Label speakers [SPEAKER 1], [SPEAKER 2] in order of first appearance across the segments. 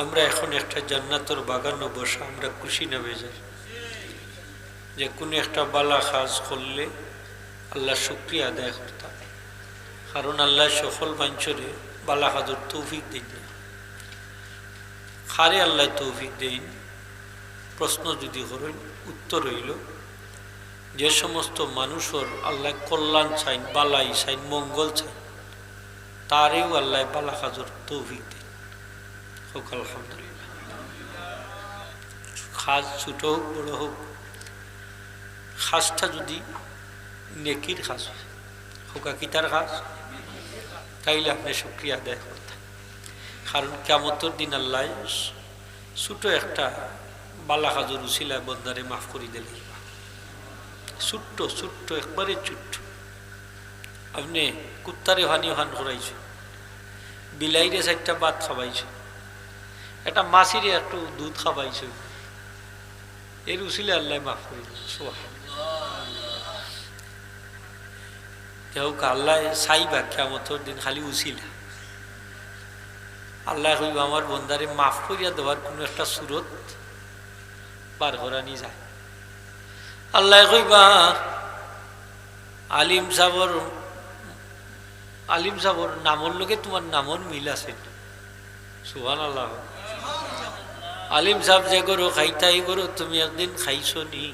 [SPEAKER 1] আমরা এখন একটা জান্নাতের বাগানে বসে আমরা খুশি না বেজার যে কোনো একটা বালা কাজ করলে আল্লাহ শুকরিয়া আদায় করতাম, কারণ আল্লাহ সফল মানুষরে বালা কাজের তৌফিক দিন না, খারে আল্লাহ তৌফিক দেন। প্রশ্ন যদি করেন উত্তর হইল যে সমস্ত মানুষের আল্লাহ কল্যাণ চাইন, বালাই চাইন, মঙ্গল চাইন, তারেও আল্লাহ বালা কাজের তৌফিক দেন। হোক আলহামদুলিল্লাহ। খাস ছোট হোক বড় হোক, খাসটা যদি নেকির খাস হোক, কিতার খাস, তাইলে আপনি শুকরিয়া আদায় করতেন। কারণ কিয়ামতের দিন আল্লাহ ছোট একটা বালা কাজের উসিলায় বন্দারে মাফ করে দিলেন। ছোট্ট ছোট্ট একবারে ছোট্ট। আপনি কুত্তারে হানি হান করাইছে, বিলাইরে 4টা ভাত খাওয়াইছে, একটা মাছিরে একটু দুধ খাওয়াইছে, এর উসিলে আল্লাহ মাফ করে দিলেন। হোক আল্লাহ চাইবা কিয়ামতের দিন খালি উসিলা আল্লাহ কইবা আমার বন্দারে মাফ করিয়া দেওয়ার কোনো একটা সুরত পার করানি যায়। আল্লাহ কইবা আলিম সাবর নামর লোকে তোমার নামর মিল আছে। সুবহানাল্লাহ। আলিম সাহেব যে করো খাইতাই করো, তুমি একদিন খাইছো নি?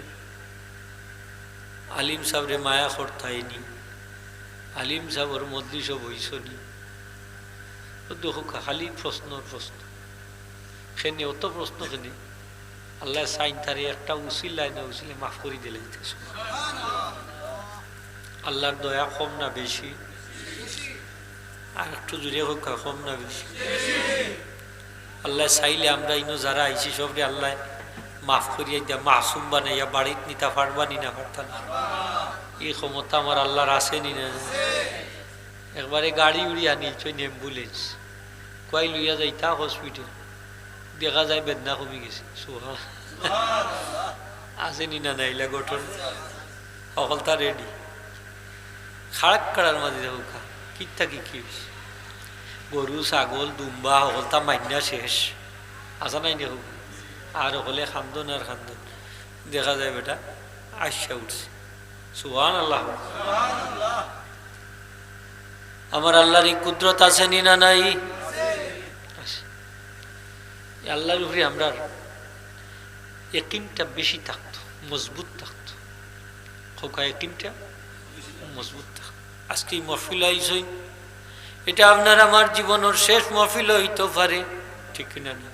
[SPEAKER 1] আলিম সাহেবরে মায়া করতাইনি? আলিম সাহেবর মজলিসও বইছ নি? খালি প্রশ্ন খেনে অত প্রশ্ন খেনে আল্লাহ সাইন তারে একটা উসিলায় না উসিলে মাফ করে দিলে। আল্লাহর দয়া কম না বেশি? আর একটু জুড়ে হোক, কম না বেশি? আল্লাহ চাইলে আমরা ইনো যারা আইছি সবরে আল্লাহ মাফ করিয়া দিয়া মাসুম বানাইয়া বাড়িত নিতা পারবানি না পারতাম? এই ক্ষমতা আমার আল্লাহর আসেনি না? একবারে গাড়ি উড়িয়া নিয়েছেন অ্যাম্বুলেন্স, কয় লইয়া যাইতা হসপিটাল, দেখা যায় বেদনা কমে গেছে। আসেনি না নাইলা গঠন সকলটা রেডি। খারাপ কাড়ার মাঝে দেখো কিতা কি গরু ছাগল দুম্বা সকলটা মাইনা শেষ, আসা নাই দেখো। আর হলে খান্দন আর খান্দন, দেখা যায় বেটা আশা উঠছে। সুবহানাল্লাহ। আমার আল্লাহর এই কুদরত আছে নি না নাই? আল্লাহর উপরে আমরা ইয়াকিনটা বেশি থাকতো, মজবুত থাকতো। খোকা ইয়াকিনটা মজবুত থাকতো। আজকে এই মহফিল আইসই, এটা আপনার আমার জীবনের শেষ মহফিল হইতে পারে, ঠিক কিনা না?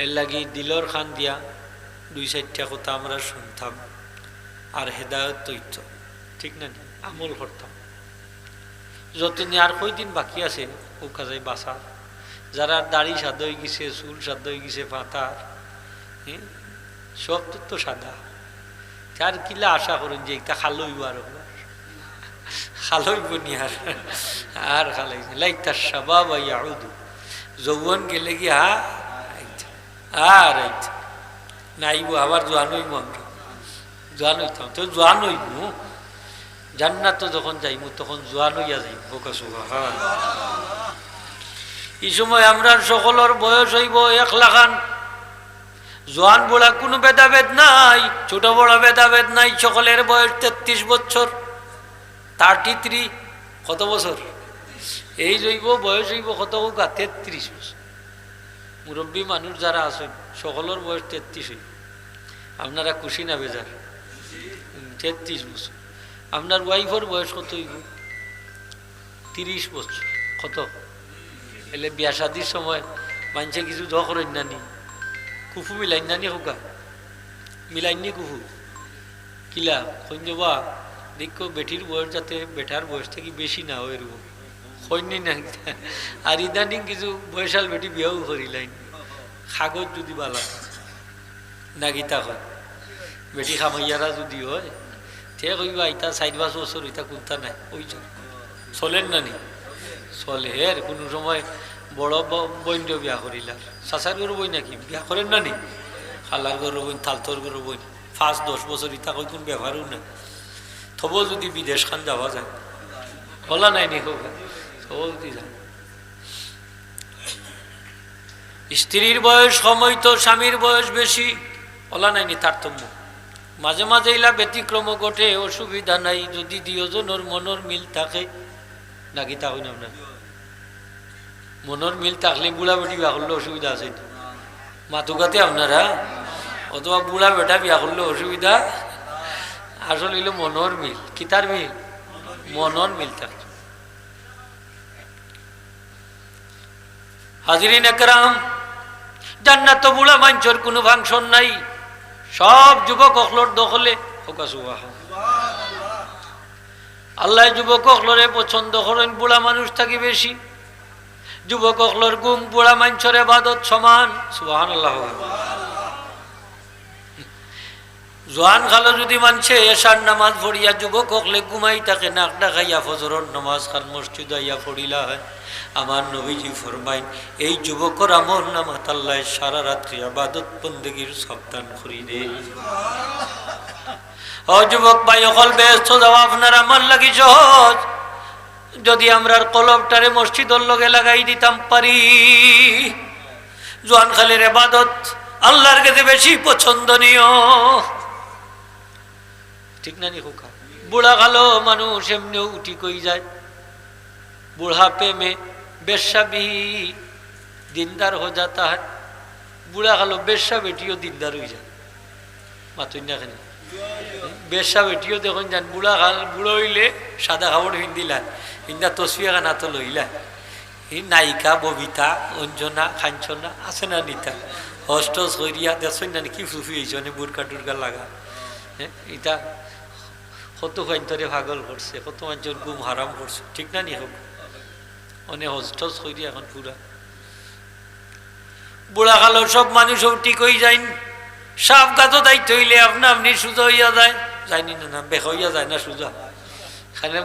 [SPEAKER 1] এর লাগে দিলর খান দিয়া 2-4টা কথা আমরা শুনতাম আর হেদায়ত তৈত, ঠিক না? আমল করতাম। যতদিন আর কয়দিন বাকি আছে ও কাজাই বাসা, যারা দাড়ি সাদা হয়ে গেছে, চুল সাদা হয়ে গেছে, পাতার সব তো সাদা, তার কিলা আশা করেন যে এটা খালইব, আর খালইব নি আর খালাই লাইতা শাবাব ইয়াউদু, যৌবন গেলে কি আর নাইব, আবার জোয়ান হইব, আমরা জোয়ান হইতাম তো, জোয়ান হইব জান্নাত যখন যাইমু তখন জোয়ান হইয়া যাইব। এই সময় আমরা সকলের বয়স হইব 1 লাখান। জোয়ান বুড়া কোনো ভেদাভেদ নাই, ছোট বড় ভেদাভেদ নাই, সকলের বয়স 33 বছর, 33। কত বছর? এই জৈব বয়স হইব কত? 33 বছর। মুরব্বী মানুষ যারা আছেন সকলের বয়স 33 হইব। আপনারা খুশি না বেজার? 33 বছর। আপনার ওয়াইফের বয়স কত হইব? 30 বছর। কত? এলে বিয়া শাদির সময় মানুষে কিছু দ করেন নানি, কুফু মিলাইন নানি, হোকা মিলাইনি কুফু কিলা কইন যাবা দেখো বেটির বয়স যাতে বেটার বয়স থেকে বেশি না হয়, এরকম কইনি না। আর ইদানিং কিছু বয়সাল বেটি বিয়াও করিলাইন, কাগজ যদি বালা না গীতা হয়, বেটি খামাইয়ারা যদি হয় ঠিক কইবা ইটা 4-5 বছর ইটা কোনটা নাই, ওই চলেন নানি? চলে হের। কোনো সময় বড় বইন বিয়া করিলার, চাচার গরু বই নাকি বিয়া করেন নানি? খালার গরু বইন, থালতর গরু বইন, 5-10 বছর ইটা কই কোন ব্যবহারও না। তবু যদি বিদেশ খান যাওয়া যায়, বলা নাই নি হোক, তবু যদি যায় স্ত্রীর বয়স কম হইতো স্বামীর বয়স বেশি, ওলা নাইনি তারতম্য। মাঝে মাঝে ইলা ব্যতিক্রম ঘটে, অসুবিধা নাই যদি দুজনের মনের মিল থাকে। নাকি তা হই না আপনার মনের মিল থাকলে বুড়া বেটি বিয়া করলে অসুবিধা আছে? মাতুকাতে আপনারা অথবা বুড়া বেটা বিয়া করলে অসুবিধা আসলে হইল মনের মিল। কিতার মিল? মনের মিল থাকে। হাজিরিন একরাম, জান্নাত তো বুড়া মানুষের কোনো ফাংশন নাই, সব যুবক অখলর দখলে। আল্লাহ যুবক অখলরে পছন্দ করেন, বুড়া মানুষ থাকি বেশি। যুবক অখলর গুম বুড়া মানুষের ইবাদত সমান। সুবহানাল্লাহ। জোয়ান খালো যদি মানছে এশার নামাজ পড়িয়া যুবক হকলে ঘুমাই থাকে, নাক ডাকাইয়া ফজরের নামাজ খান মসজিদ আইয়া পড়িলা হয়, আমার নবীজি ফরমাইন এই যুবকর আমল নামাত আল্লাহ সারা রাত্রি ইবাদত বন্দেগীর সাবধান করি দে। ও যুবক ভাই অকল ব্যস্ত যাওয়া আপনার আমার লাগি সহজ, যদি আমরার কলবটারে মসজিদের লগে লাগাই দিতাম পারি। জোয়ান খালের ইবাদত আল্লাহর কাছে বেশি পছন্দনীয়, ঠিক না নি খোকা? বুড়া খালো মানুষ এমনিও উঠি কই যায়, বুড়াপে মে বেশ্যা भी দিনদার हो जाता है। বুড়া খালো বেশ্যা বেটিও দিনদার হয়ে যায়। মাতুই না কেন? বেশ্যা বেটিও দেখুন যান, বুড়া খাল বুড়ো হইলে সাদা কাপড় পিন্দিলা, পিন্দা তসবিয়া খানা তো লইলা। এই নায়িকা ববিতা অঞ্জনা কাঞ্চনা আছে না নিতা হস্টস হইয়া দেখছেন না কি ফুফি হয়েছে বুরকা টুরকা লাগা। হ্যাঁ, এটা কত ফাইন্তরে পাগল করছে, কত মানুষের গুম হারাম করছে, ঠিক না নি? হোক অনেক হস্টস হইয়া এখন পুরা বুড়া কালো সব মানুষ ঠিক হয়ে যাইন। সাপ গাছ দায়িত্ব হইলে আপনা আপনি সোজা হইয়া যায়, যায়নি না না বেক হইয়া যায় না সোজা। খানে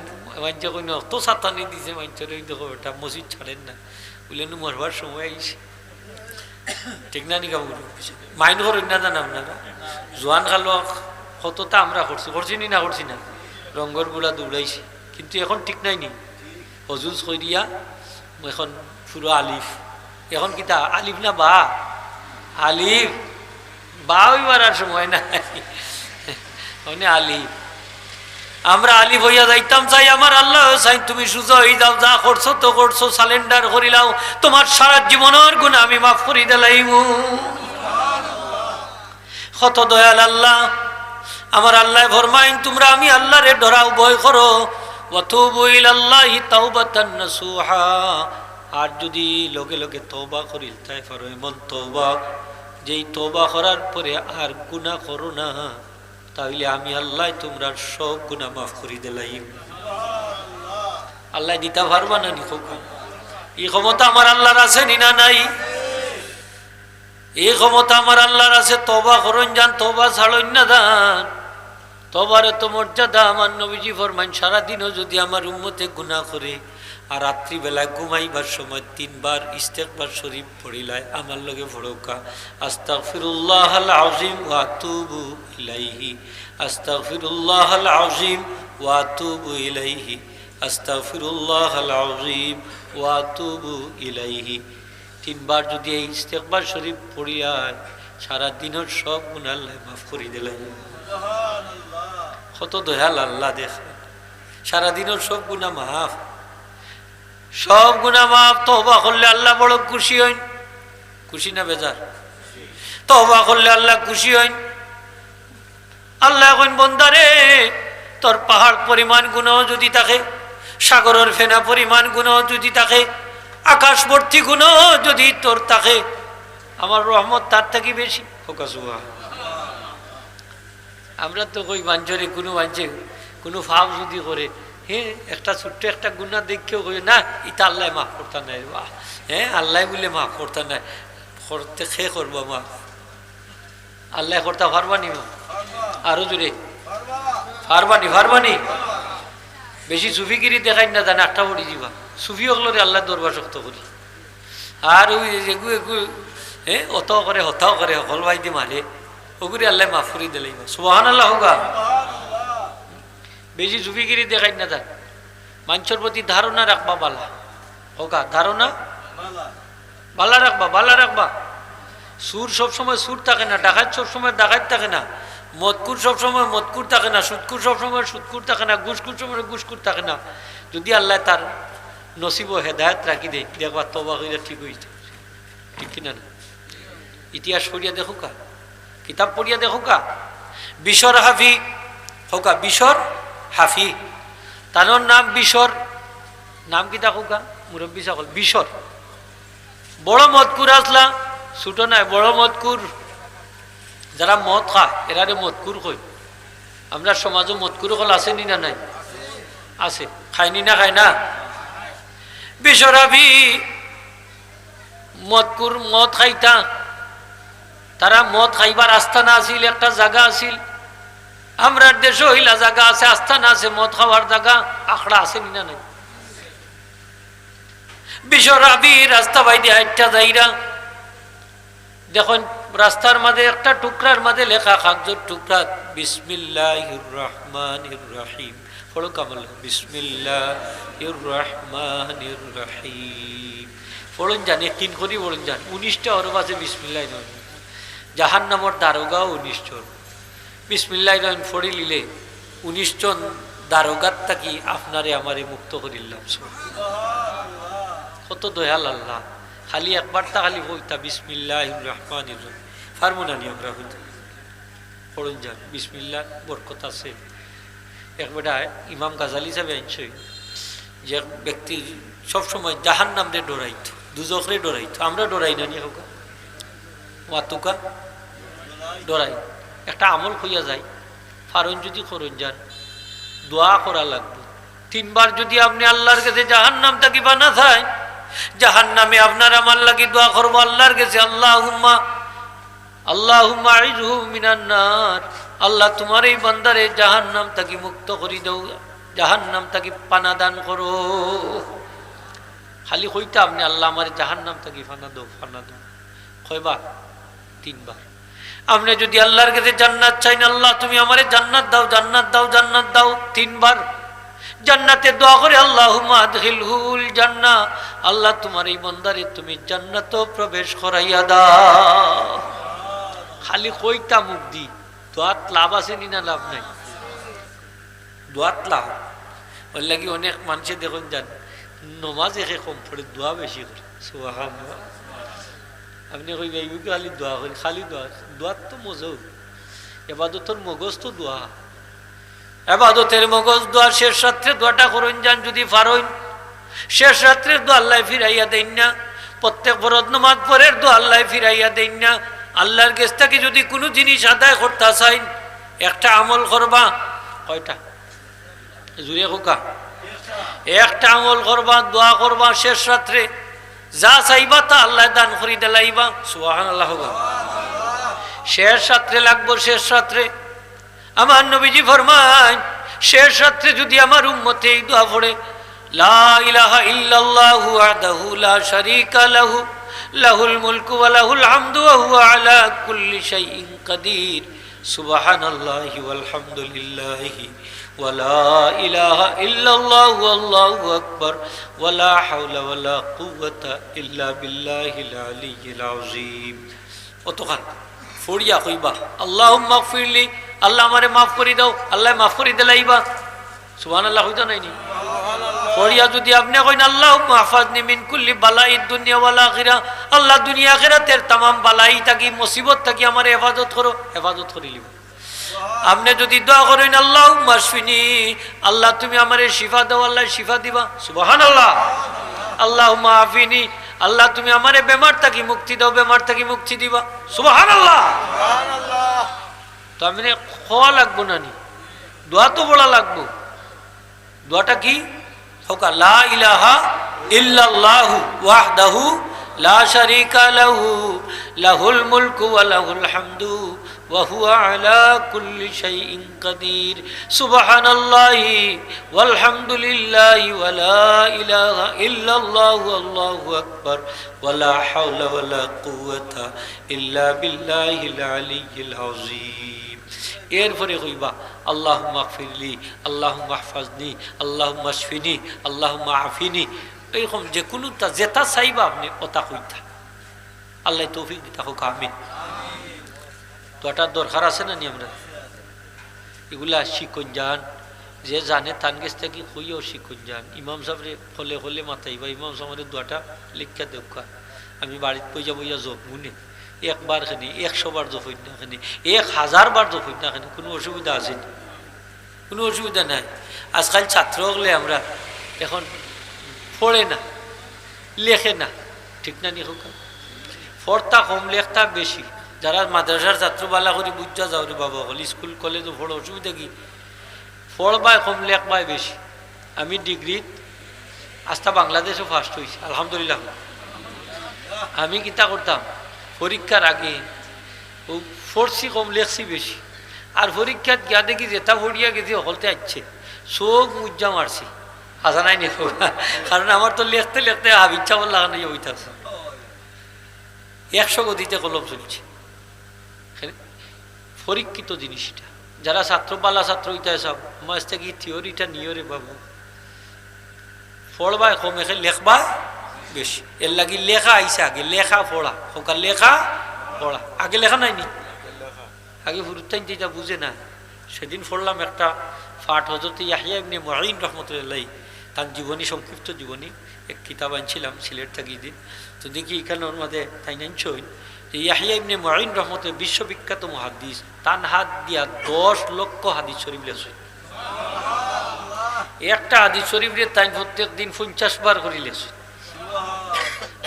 [SPEAKER 1] মানুষ কই অত সাতানি দিছে মানুষের, ওই দেখো এটা মসজিদ ছাড়েন না বলে মরবার সময় আইছে, ঠিক না নি? কাবু মাইন্ড করেন না জান আপনারা? জোয়ান খালো কতটা আমরা করছি, করছি নি না করছি না? রঙ্গর গুলা দৌড়াইছি, কিন্তু এখন ঠিক নাই নি। হজুজ কইরিয়া এখন পুরো আলিফ, এখন কিতা আলিফ না বা? আলিফ বা হইবার আর সময় নাই, মানে আলিফ। আমরা আলিফ হইয়া যাইতাম চাই, আমার আল্লাহ চাই তুমি সুজা হয়ে যাও, যা করছো তো করছো, সালেন্ডার করিলাও, তোমার সারা জীবনের গুণ আমি মাফ করি দিলাইমু। কত দয়াল আল্লাহ। আমার আল্লাহ ফরমাইন তোমরা আমি আল্লাহরে ডরাও, ভয় করো। ওয়াতুবু ইলাল্লাহি তাওবাতান নাসুহা, আর যদি লগে লগে তওবা করিল তাই পারো এমন তওবা যেই তওবা করার পরে আর গুনাহ করো না, তাহলে আমি আল্লাহ তোমরা সব গুনাহ মাফ করে দিলাম। আল্লাহ দিতে পারবা না নি খোকা? এই ক্ষমতা আমার আল্লাহর আছে নি না নাই? এই ক্ষমতা আমার আল্লাহর আছে। তওবা করুন যান, তওবা ছাড়ুন না যান। তওবার এত মর্যাদা আমার নবীজি ফরমান সারাদিনও যদি আমার উম্মতে গুনাহ করে আর রাত্রিবেলায় ঘুমাইবার সময় 3 বার ইস্তেগফার শরীফ পড়িলায় আমার লগে পড়োকা, আস্তাগফিরুল্লাহাল আযীম ওয়া আতুবু ইলাইহি, আস্তাগফিরুল্লাহাল আযীম ওয়া আতুবু ইলাইহি, আস্তাগফিরুল্লাহাল আযীম ওয়া আতুবু ইলাইহি। 3 বার যদি এই ইস্তেগফার শরীফ পড়িয়া সারা দিনের সব গুনাহ আল্লাহ মাফ করে দিলেন। কত দয়াল আল্লাহ দেখেন, সারা দিনের সব গুনাহ মাফ, সব গুনাহ মাফ। তওবা করলে আল্লাহ বড় খুশি হইন। খুশি না বেজার? তওবা করলে আল্লাহ খুশি হইন। আল্লাহ কইন বন্দারে তোর পাহাড় পরিমাণ গুনাহ যদি থাকে, সাগরের ফেনা পরিমাণ গুনাহ যদি থাকে, আকাশ ভর্তি গুনাহ যদি তোর থাকে, আমার রহমত তার থেকে বেশি। আমরা তো কই মানুষের কোনো মানুষে কোনো ফাপ যদি করে, হ্যাঁ একটা ছোট্ট একটা গুনাহ দেখেও কই না এটা আল্লাহ মাফ করতে নাই, হ্যাঁ আল্লাহ বলে মাফ করতে নাই, করতে খে করবো মাফ? আল্লাহ করতে পারবানি? আরো জোরে পারবানি? পারবানি? বেশি সুফিগিরি দেখাই না জানে একটা পড়ি দিবা, সুফি হকলরে আল্লাহ দরবার শক্ত করি। আর ওই এগু এগু হ্যাঁ অত করে হতাও করে হকল বাইদি মারে, ওগুলি আল্লাহ মাফ করে দিলেই। সুবহানাল্লাহ হোগা। বেশি সুফিগিরি দেখাই না থাক, মানুষের প্রতি ধারণা রাখবা বালা হোগা, ধারণা ভালো রাখবা, ভালো রাখবা। সুর সবসময় সুর থাকে না, ডাকাত সবসময় ডাকাত থাকে না, মদকুর সবসময় মদকুর থাকে না, সুদকুর সবসময় সুদকুর থাকে না, ঘুষকুর সময় ঘুষকুর থাকে না। যদি আল্লাহ তার নসিব হেদায়ত রাখি দেয়, দেখবা তবা হইলে ঠিক হয়েছে, ঠিক কিনা না? ইতিহাস পড়িয়া দেখো কা, কিতাব পড়িয়া দেখো কা। বিশর হাফি হোকা, বিশর হাফি, তার নাম বিশর, নাম কি দেখো কা মুরব্বী সকল। বিশর বড় মদকুর আসলা, ছোট নাই, বড় মদকুর। যারা মদ খায় এরারে মদকুর কই। আমরা সমাজও মদকুর হল আসেনি না নাই? আছে, খায়নি না খায় না? বিশরাবি মদকুর মদ খাইতা, তারা মদ খাইবার আস্থানা আছিল, একটা জায়গা আছিল। আমরা দেশে হইলা জায়গা আছে, আস্থানা আছে, মদ খাওয়ার জায়গা আখড়া আসেনি না নাই? বিশরাবি রাস্তা বাইদে হাইটটা যাইরা দেখুন, রাস্তার মাঝে একটা টুকরার মাঝে লেখা, কাগজের টুকরা, বিসমিল্লাহির রহমানির রহিম। পড়ো কামাল, বিসমিল্লাহির রহমানির রহিম। পড়ুন জানি তিন করি পড়ুন যান, 19টা অরব আছে বিসমিল্লাহ রহিম। জাহান নামর দারোগাও 19 জন। বিসমিল্লাহ রহিম পড়ি লিলে 19 জন দারোগার থাকি আপনারে আমারে মুক্ত করিলাম। কত দয়াল আল্লাহ। খালি একবার তা খালি বইতা বিসমিল্লাহির রহমানির রহিম, ফার্মুনানি আমরা হইতে পড়ুন যান। বিসমিল্লাহ বরকত আছে। একবেটা ইমাম গাজালি সাহেব আইনছে যে ব্যক্তি সবসময় জাহান নামরে ডরাইত, দুজখরে ডরাইত। আমরা ডরাই না নিয়ে হোকা ওয়াতুকা ডরাই। একটা আমল হইয়া যায়, ফারুন যদি করুন যান, দোয়া করা লাগবে 3 বার। যদি আপনি আল্লাহর কাছে জাহান নাম তাকি বানা থায়, জাহান নামে আপনার আমার লাগি দোয়া করবো আল্লাহর কাছে, আল্লাহুম্মা আল্লাহুম্মা আইযহু মিনান নার। আল্লাহ তোমার এই বান্দারে জাহান নাম তাকি মুক্ত করি দাও, জাহান নাম তাকি পানা দান করো। খালি কইতা আপনি আল্লাহ আমার জাহান নাম তাকি ফানা দাও, ফানা দাও। কয়বার? 3 বার। আপনি যদি আল্লাহর কাছে জান্নাত চাইন, আল্লাহ তুমি আমারে জান্নাত দাও, জান্নাত দাও, জান্নাত দাও, 3 বার। জান্নাতের দোয়া করে আল্লাহুম্মা আদখিলহুল জান্নাহ, আল্লাহ তোমার এই বান্দারে তুমি জান্নাতে প্রবেশ করাইয়া দাও। খালি কইতা মুখ দি, দোয়াত লাভ আছে নি না লাভ নাই? দোয়াত লাভ। ওর লাগি অনেক মানুষে দেখুন যান নমাজ একে কম পড়ে, দোয়া বেশি করে। সুবহানাল্লাহ। আপনি কইবে খালি দোয়া করি, খালি দোয়া। দোয়াত তো মজৌ, এবাদতর মগজ তো দোয়া। এবাদতের মগজ দোয়া। শেষ রাত্রে দোয়াটা করুন যান যদি পারইন। শেষ রাত্রে দোয়া আল্লাহ ফিরাইয়া দেন না। প্রত্যেক ফরজ নামাজ পরের দোয়া আল্লাহ ফিরাইয়া দেন না। আল্লাহর কাছ থেকে যদি কোনো জিনিস আদায় করতে চাইন, একটা আমল করবা। কয়টা? জুড়ে কোকা? একটা আমল করবা, দোয়া করবা শেষ রাত্রে, যা চাইবা তা আল্লাহ দান করি দিলাইবা। সুবহানাল্লাহ। শেষ রাত্রে লাগবো, শেষ রাত্রে। আমার নবীজি ফরমান, শেষ রাত্রে যদি আমার উম্মতে এই দোয়া পড়ে, লা ইলাহা ইল্লাল্লাহু ওয়াহদাহু লা শারীকা লাহু লাহুল মুলকু ওয়া লাহুল হামদু ওয়া হুয়া আলা কুল্লি শাইইন কাদির, সুবহানাল্লাহি ওয়াল হামদুলিল্লাহি ওয়া লা ইলাহা ইল্লাল্লাহু আল্লাহু আকবার ওয়া লা হাওলা ওয়া লা কুওয়াতা ইল্লা বিল্লাহিল আলিয়্যিল আযীম। অতখান ফড়িয়া কইবা আল্লাহুম্মা গফিরলি, আল্লাহ আমারে মাফ করে দাও, আল্লাহ মাফ করে দিলাইবা। সুবহানাল্লাহ হইতো নাইনি? পড়িয়া যদি আপনি কইন আল্লাহুম্মা হাফাজনি মিন কুল্লি বালাইদ দুনিয়া ওয়াল আখিরা, আল্লাহ দুনিয়া আখিরাতের तमाम বালাই থাকি মুসিবত থাকি আমারে হেফাজত করো, হেফাজত করিলিব। আপনি যদি দোয়া করেন আল্লাহুম্মা শফিনি, আল্লাহ তুমি আমারে শিফা দাও, আল্লাহ শিফা দিবা। সুবহানাল্লাহ। আল্লাহুম্মা আফিনি, আল্লাহ তুমি আমারে বেমার থাকি মুক্তি দাও, বেমার থাকি মুক্তি দিবা। সুবহানাল্লাহ। সুবহানাল্লাহ। তো আমি খোয়া লাগবো না নি, দোয়া তো বলা লাগবো। দোয়াটা কি? হোকা লা ইলাহা ইল্লাল্লাহু ওয়াহদাহু লা শারীকা লাহু লাহুল মুলকু ওয়া লাহুল হামদু ওয়া হুয়া আলা কুল্লি শাইইন কাদির, সুবহানাল্লাহি ওয়াল হামদুলিল্লাহি ওয়া লা ইলাহা ইল্লাল্লাহু আল্লাহু আকবার ওয়া লা হাওলা ওয়া লা কুওয়াতা ইল্লা বিল্লাহিল আলিয়্যিল আযীম। এরপরে কইবা আল্লাহুম্মা গফিরলি, আল্লাহুম্মা হাফাজনি, আল্লাহুম্মা শফিনি, আল্লাহুম্মা আফিনি। এইরকম যে কোনোটা যেটা চাইবা আপনি ওটা কইতা। আল্লাহ তৌফিক দিতা হোক, আমিন। দোয়াটার দরকার আছে না নি? আমরা এগুলা শিখুন যান, যে জানে তান গেছ থেকে হইও শিখুন যান। ইমাম সাহেবরে হলে হলে মাথাই বা ইমাম সাহেবের দোয়াটা লিখা দেখা, আমি বাড়িতে বইয়া বইয়া জপ মুনে একবার খানি 100 বার জপই না খানি 1000 বার জপই না খানি, কোনো অসুবিধা আছে না? কোনো অসুবিধা নাই। আজকাল ছাত্র হলে আমরা এখন পড়ে না, লেখে না, ঠিক না নি? হোক পড়তা কম, লেখতা বেশি। যারা মাদ্রাসার ছাত্র বালা করি বুঝা যাও রে বাবা, হল স্কুল কলেজও পড়ো, অসুবিধা কি? পড়বাই কম, লেখবাই বেশি। আমি ডিগ্রিত আস্তা বাংলাদেশও ফার্স্ট হয়েছি, আলহামদুলিল্লাহ। আমি কিতা করতাম, পরীক্ষার আগে ও পড়ছি কম, লেখছি বেশি। আর পরীক্ষাত গিয়া দেখি যেটা পড়িয়া গেছি হলতে আসছে, চোখ মুজ্জা মারছি, হাসা নাই নেব। কারণ আমার তো লেখতে লেখতে ইচ্ছা বল লাগানো হইতাছে, 100 গতিতে কলম চলছে। পরীক্ষিত জিনিসটা যারা ছাত্র পালা ছাত্র হইতে সব মাঝ থেকে থিওরিটা নিও রে বাবু, পড়বাই কম, এখানে লেখবা বেশি। এর লাগি লেখা আইসা আগে, লেখা পড়া হোকা, লেখা পড়া আগে, লেখা নাই নি আগে। ফুরুত্তাইন যেটা বুঝে না, সেদিন পড়লাম একটা পাঠ, হযরত ইয়াহইয়া ইবনে মুঈন রাহমাতুল্লাহ তার জীবনী, সংক্ষিপ্ত জীবনী এক কিতাব আনছিলাম সিলেট থেকে দিন। তো দেখি এখানে ওর মধ্যে তাই নাইছই যে ইয়াহইয়া ইবনে মুঈন রাহমাতুল্লাহ বিশ্ববিখ্যাত মুহাদ্দিস, তান হাত দিয়া 10 লক্ষ হাদিস শরীফ লেখছে। একটা হাদিস শরীফ রে তাই প্রত্যেক দিন 50 বার করে লেখছে।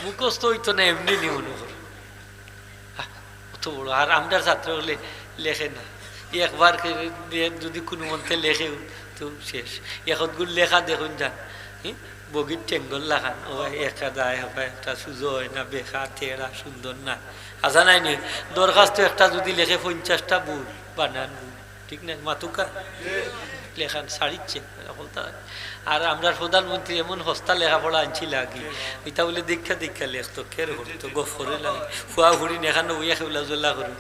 [SPEAKER 1] মুখস্থ হইতো না, এমনি নি মনে করে অত বড়। আর আমরার ছাত্র হলে লেখে না, একবার যদি কোনো মন্ত্রে লেখেও তো শেষ। একগুলো লেখা দেখুন যান, বগির টেঙ্গল লাগান, ও একা দায় হয়, একটা সুজো হয় না, বেখা তেরা সুন্দর না, আসা নাই নি? দরখাস্ত একটা যদি লেখে 50টা ভুল, বানান ভুল, ঠিক না? মাতুকা লেখান ছাড়িচ্ছে। আর আমরা প্রধানমন্ত্রী এমন হস্তা লেখাপড়া আনছিল আগে, এটা বলে দীক্ষা দীক্ষা লেখতো, খের হতো গফরে লাগে ফুয়া ফুড়ি নেখানো উইয়া খেলা জোল্লা করি।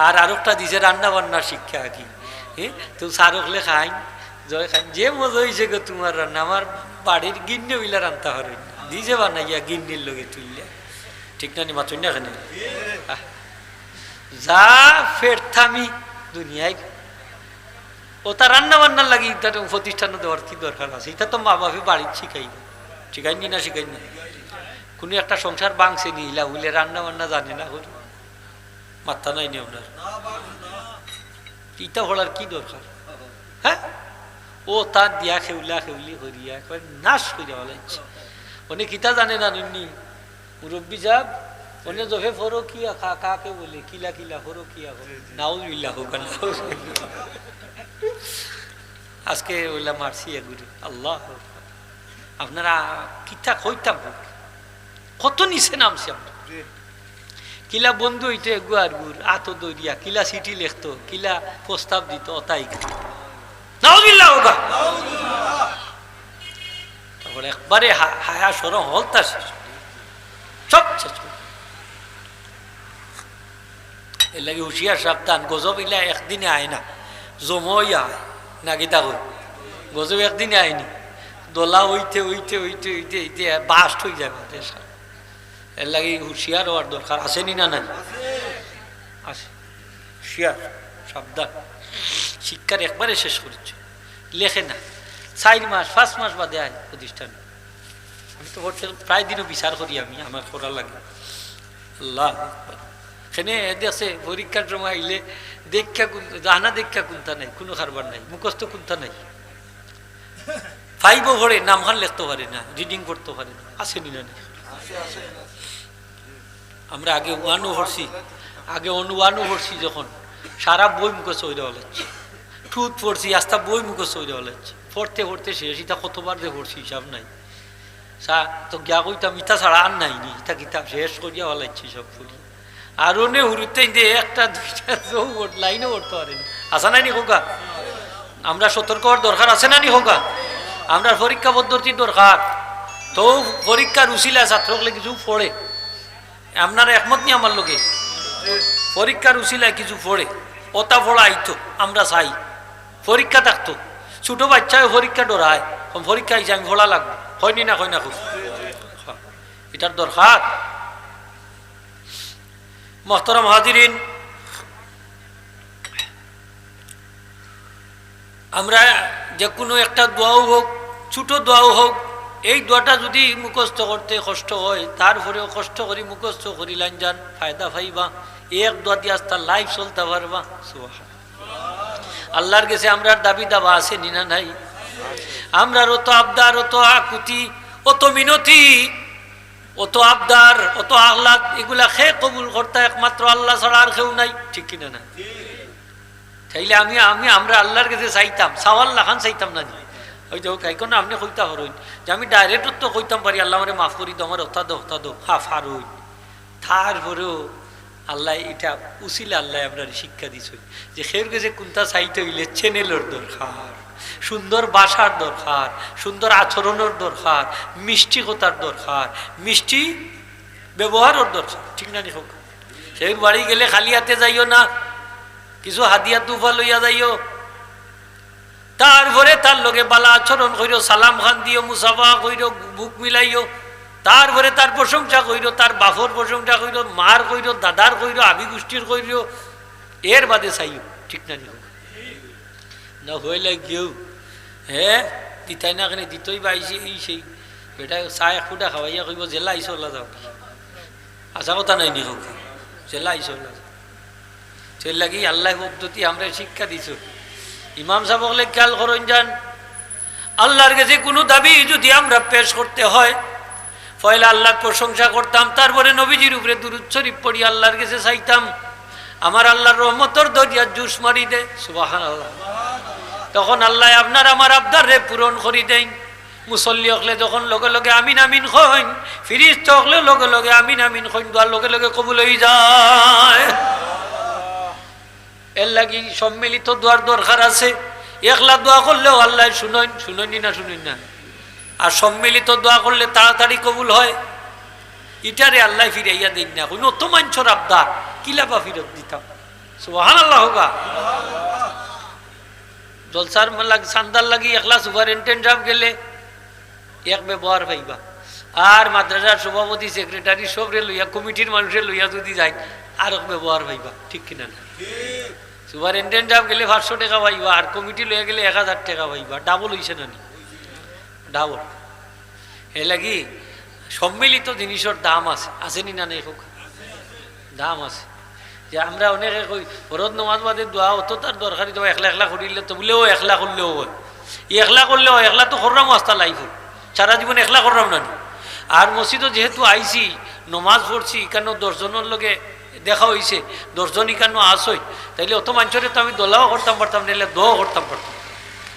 [SPEAKER 1] আর আরেকটা দিছে রান্না বান্নার শিক্ষা আগে, তো সারকলে খাই জয় খাই, যে মজা হয়েছে গো তোমার রান্না, আমার বাড়ির গিন্নি উইলা রান্তা হরেন দিছে বানাইয়া গিন্নির লগে তুইলা, ঠিক না? মাতুই না খানে যা ফেরথামি দুনিয়ায়, ও তার রান্না বান্নার লাগি তার প্রতিষ্ঠানে দেওয়ার কি দরকার আছে? এটা তো মা বাপে বাড়ির শিখাই, শিখাইনি না? শিখাই না। কোনো একটা সংসার বাংছে নিলা বলে রান্না বান্না জানে না, করে মাথা নাই নি আপনার? ইটা হলার কি দরকার? হ্যাঁ, ও তার দিয়া খেউলা খেউলি করিয়া একবার নাশ করিয়া বলাইছে। অনেক কিতা জানে না নি মুরব্বী যাব, অনেক জফে ফরো কিয়া কাকে বলে কিলা কিলা ফরো কিয়া নাউজুবিল্লাহ হোক। আজকে ওইলা মারছি এগুলি, আল্লাহ আপনারা কিতা কইতাম কত নিচে নামছি আমরা। কিলা বন্ধু হইতো এগু আর গুর আতো দরিয়া, কিলা চিঠি লিখতো, কিলা প্রস্তাব দিত, অতাই নাউজুবিল্লাহ হোক। তারপরে একবারে হায়া সরম হলতা শেষ, সব শেষ। এর লাগে হুশিয়ার সাবধান, গজব ইলা একদিনে আয় না, জমইয়া আয় না। গীতা কই গজব একদিনে আয়নি, দোলা হইতে হইতে হইতে হইতে হইতে বাস্ট হয়ে যাবে দেশ। এর লাগে হুশিয়ার হওয়ার দরকার আছে নি না? নাই আছে, হুশিয়ার সাবধান। শিক্ষার একবারে শেষ করেছে, লেখে না, 4 মাস 5 মাস বাদে আয় প্রতিষ্ঠানে। আমি তো প্রায় দিনও বিচার করি, আমি আমার করা লাগে। আল্লাহ সেনে দেখছে পরীক্ষার সময় আইলে দেখা জানা দেখা কোনটা নাই, কোনো কারবার নাই, মুখস্থ কোনটা নাই। 5ও পড়ে নামখান লিখতে পারে না, রিডিং করতে পারে না, আসেনি না? আমরা আগে 1ও পড়ছি, আগে 1ও পড়ছি যখন, সারা বই মুখস্থ হয়ে দেওয়া লাগছে। 2 পড়ছি, আস্তা বই মুখস্থ হয়ে দেওয়া লাগছে। পড়তে পড়তে শেষ, ইটা কতবার যে পড়ছি হিসাব নাই। তো গিয়া কইতাম ইটা ছাড়া আর নাই নি, ইটা কিতাব শেষ করিয়া লাগছি সব পড়ি। আর ওনে হুরুতে একটা 2টা লাইনও পড়তে পারে না, আসা নাই নি হোকা? আমরা সতর্ক হওয়ার দরকার আছে না নি হোকা? আমরা পরীক্ষা পদ্ধতির দরকার। তো পরীক্ষার উচিলা ছাত্রকলে কিছু পড়ে, আপনারা একমত নি আমার লোকে? পরীক্ষার উচিলায় কিছু পড়ে, ওটা পড়া আইতো, আমরা চাই পরীক্ষা থাকতো। ছোট বাচ্চায় পরীক্ষা ডরায়, পরীক্ষা আইসে আমি পড়া লাগবো, হয়নি না? হয় না? খুব এটার দরকার। মোহতারাম হাজিরিন, আমরা যে কোনো একটা দোয়াও হোক, ছোট দোয়াও হোক, এই দোয়াটা যদি মুখস্থ করতে কষ্ট হয়, তারপরেও কষ্ট করি মুখস্থ করিলাম যান, ফায়দা পাইবা। এক দোয়া দিয়ে আস্তা লাইফ চলতে পারবা। আল্লাহর কাছে আমরার দাবি দাবা আছে নিনা নাই? আমরার অত আবদার, অত আকুতি, অত মিনতি, অত আবদার, অত আহ্লাদ, এগুলা খে কবুল করতে একমাত্র আল্লাহ ছাড়া আর কেউ নাই, ঠিক কিনা না? তাইলে আমরা আল্লাহর কাছে চাইতাম, সাওয়াল্লাহ খান চাইতাম না নি? হয়তো কাইকন আপনি কইতা হরইন যে আমি ডাইরেক্ট তো কইতাম পারি আল্লাহ আমারে মাফ করি দো, আমার হতা দো হাফ হারইন। তারপরেও আল্লাহ এটা উচিলে আল্লাহ আপনার শিক্ষা দিছে যে খের কাছে কোনটা চাইতে হইলে চ্যানেলের দরকার, সুন্দর বাসার দরকার, সুন্দর আচরণের দরকার, মিষ্টি কথার দরকার, মিষ্টি ব্যবহারের দরকার, ঠিক না? হোক সেই বাড়ি গেলে খালি হাতে যাইও না, কিছু হাদিয়া তুফা লইয়া যাইও। তারপরে তার লগে বালা আচরণ কইরো, সালাম খান দিও, মুসাফা কইরো, বুক মিলাইও। তারপরে তার প্রশংসা কইরো, তার বাপর প্রশংসা কইরো, মার কইরো, দাদার কইরো, আবি গোষ্ঠীর কইরো, এর বাদে চাইও, ঠিক না? না হইলে গিয়েও হ্যাঁ দিতাই না কেন দিতই বাইছে এই সেই বেটা চা এক ফুটা খাওয়াইয়া কইব জেলা আইসো ওলা যাও, আশা কথা নাই নি হোক জেলা আইসো ওলা যাও। সে লাগি আল্লাহ পদ্ধতি আমরা শিক্ষা দিছ। ইমাম সাহেব বলে খেয়াল করেন যান, আল্লাহর কাছে কোনো দাবি যদি আমরা পেশ করতে হয়, পয়লা আল্লাহর প্রশংসা করতাম, তারপরে নবীজির উপরে দুরূদ শরীফ পড়ি আল্লাহর কাছে চাইতাম আমার আল্লাহর রহমতের দরিয়া জুস মারি দে, সুবহানাল্লাহ। তখন আল্লাহ আপনার আমার আবদার রে পূরণ করি দেন। মুসল্লি হকলে যখন লগে লগে আমিন আমিন কইন, ফিরিস্তা হকলে লগে লগে আমিন আমিন কইন, দোয়ার লগে লগে কবুল হয়ে যায়। এর লাগি সম্মিলিত দোয়ার দরকার আছে। একলা দোয়া করলেও আল্লাহ শুনেন না, আর সম্মিলিত দোয়া করলে তাড়াতাড়ি কবুল হয়। ইটারে আল্লাহ ফিরাইয়া দেন না, কোন অত মাঞ্চর আবদার কিলাবা ফিরত দিতাম। সুবহানাল্লাহ হোগা। জলসার সান্দার লাগি একলা সুপারিনটেন্ডেন্ট গেলে এক ব্যবহার পাইবা, আর মাদ্রাসার সভাপতি সেক্রেটারি সবরে লইয়া কমিটির মানুষের লইয়া যদি যায় আর এক ব্যবহার পাইবা, ঠিক কিনা? সুপারিনটেন্ডেন্ট সাহেব গেলে 500 টাকা পাইবা, আর কমিটি লইয়া গেলে 1000 টাকা পাইবা। ডাবল হইছে না নি? ডাবল। এ লাগি সম্মিলিত জিনিসের দাম আছে, আসেনি না? নেই হোক দাম আছে। যে আমরা অনেকে কই ফরজ নমাজ বাদে দোয়া অত তার দরকারি দোয়া একলা একলা করিলে তো বলেও একলা করলেও হয়, একলা করলেও একলা তো করলাম আস্তা লাইফ সারা জীবন একলা করলাম না। আর মসজিদও যেহেতু আইছি নমাজ পড়ছি, কেন 10 জনের লগে দেখা হয়েছে, 10 জনই কেন আসই, তাইলে অত মানুষের তো আমি দোলাও করতাম পারতাম, নাহলে দোয়াও করতাম পারতাম।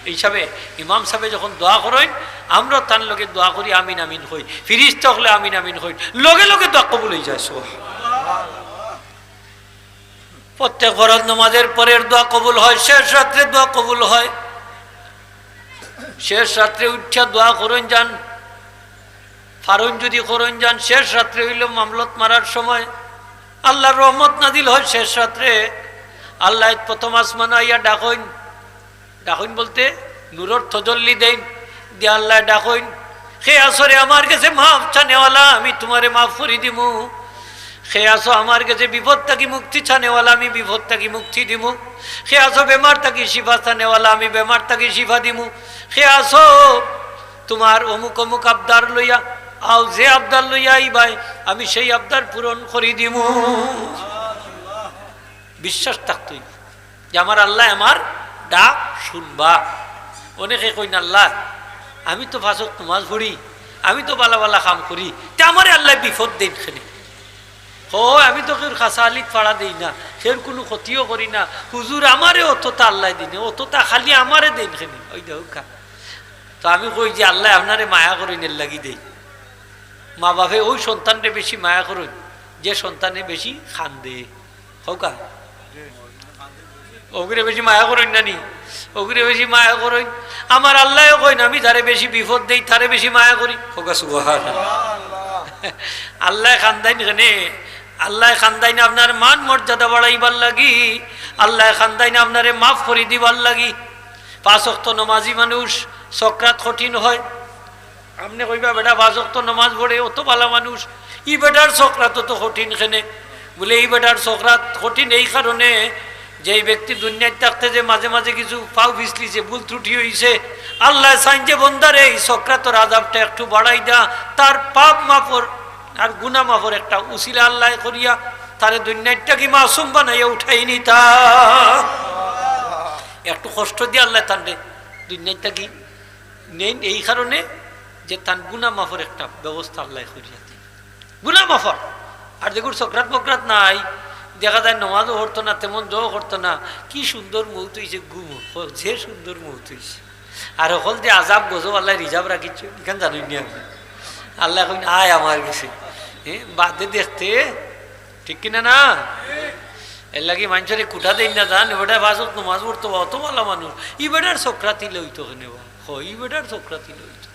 [SPEAKER 1] এই হিসাবে ইমাম সাহেব যখন দোয়া করেন, আমরা তার লগে দোয়া করি, আমিন আমিন হই, ফিরিস্তা হলে আমিন আমিন হই, লগে লগে দোয়া কবুল হয়ে যায়। প্রত্যেক ফরজ নামাজের পরের দোয়া কবুল হয়, শেষ রাত্রে দোয়া কবুল হয়। শেষ রাত্রে উঠা দোয়া করেন যান, ফারুন যদি করেন যান, শেষ রাত্রে হইল মামলত মারার সময় আল্লাহর রহমত নাজিল হয়। শেষ রাত্রে আল্লাহ প্রথম আসমান আইয়া ডাকইন, ডাকইন বলতে নূরের তজল্লি দেন, দিয়ে আল্লাহ ডাকইন, হে আসরে আমার কাছে মাফ চানেওয়ালা, আমি তোমারে মাফ করি দিমু। সে আসো আমার কাছে বিপদ থাকি মুক্তি চানেওয়ালা, আমি বিপদ থাকি মুক্তি দিমু। সে আসো বেমার থাকি শিফা চানেওয়ালা, আমি বেমার থাকি শিফা দিমু। সে আসো তোমার অমুক অমুক আবদার লইয়া আও, যে আবদার লইয়া আইবাই আমি সেই আবদার পূরণ করি দিমু। বিশ্বাস থাকতই যে আমার আল্লাহ আমার ডাক শুনবা। অনেকে কইন আল্লাহ আমি তো 5 ওয়াক্ত নামাজ পড়ি, আমি তো বালা বালা কাম করি, তে আমারে আল্লাহ বিপদ দেন খেলে। ও আমি তো কেউ খাসালিক ফাড়া দিই না, সের কোনো ক্ষতিও করি না, হুজুর আমারে অতটা আল্লাহ দিনে, অতটা খালি আমারে দেন খেলি। ওই দেখা তো আমি কই যে আল্লাহ আপনারে মায়া করেন, এর লাগি দেই। মা বাপে ওই সন্তানরে বেশি মায়া করেন যে সন্তানে বেশি খান দে, হোকা ওগুলো বেশি মায়া করেন না নি? ওগুলো বেশি মায়া করেন। আমার আল্লাহ কইন আমি যারে বেশি বিপদ দেই তারে বেশি মায়া করি, হোকা সুবহানাল্লাহ। আল্লাহ খান্দাইন কেনে? আল্লাহ খান্দাইন আপনার মান মর্যাদা বাড়াইবার লাগি, আল্লাহ খান্দাইন আপনারে মাফ করে দিবার লাগি। 5 ওয়াক্ত নমাজি মানুষ সক্রাত কঠিন হয়, আপনি কইবা বেটা 5 ওয়াক্ত নমাজ পড়ে অত ভালো মানুষ, ই বেটার সক্রাত তো কঠিন খেনে। বলে এই বেটার চক্রাত কঠিন এই কারণে যে এই ব্যক্তি দুনিয়ায় থাকতে যে মাঝে মাঝে কিছু পাও পিছলিছে, ভুল ত্রুটি হয়েছে, আল্লাহ চাইন যে বন্দারে এই চক্রাতর আযাবটা একটু বাড়াই দেয়া, তার পাপ মাফর আর গুনাহ মাফর একটা উসিলা আল্লাহ করিয়া তারে দুনিয়াটা কি মাসুম বানাইয়া উঠাই নিতা। একটু কষ্ট দিয়ে আল্লাহ তান্ডে দুনিয়াটা কি নেই এই কারণে যে তার গুনাহ মাফর একটা ব্যবস্থা আল্লাহ করিয়া দেয়, গুনাহ মাফর। আর দেখুন চক্রাত বকরাত নাই, দেখা যায় নমাজও করতো না, তেমন জও করতো না, কি সুন্দর মৌত হয়েছে, গুম যে সুন্দর মৌত হয়েছে। আর অকল যে আজাব গজব আল্লাহ রিজার্ভ রাখিছ এখানে জানুই নি আপনি, আল্লাহ এখন আয় আমার গেছে বাদে দেখতে, ঠিক কিনা না? এর লাগে মানুষের কুটা দেই না জান, এবারে বাজত নমাজ পড়তো অত ভালো মানুষ, ই বেটার চক্রাতি লইতো কেনে ই বেটার চক্রাতি লইতো।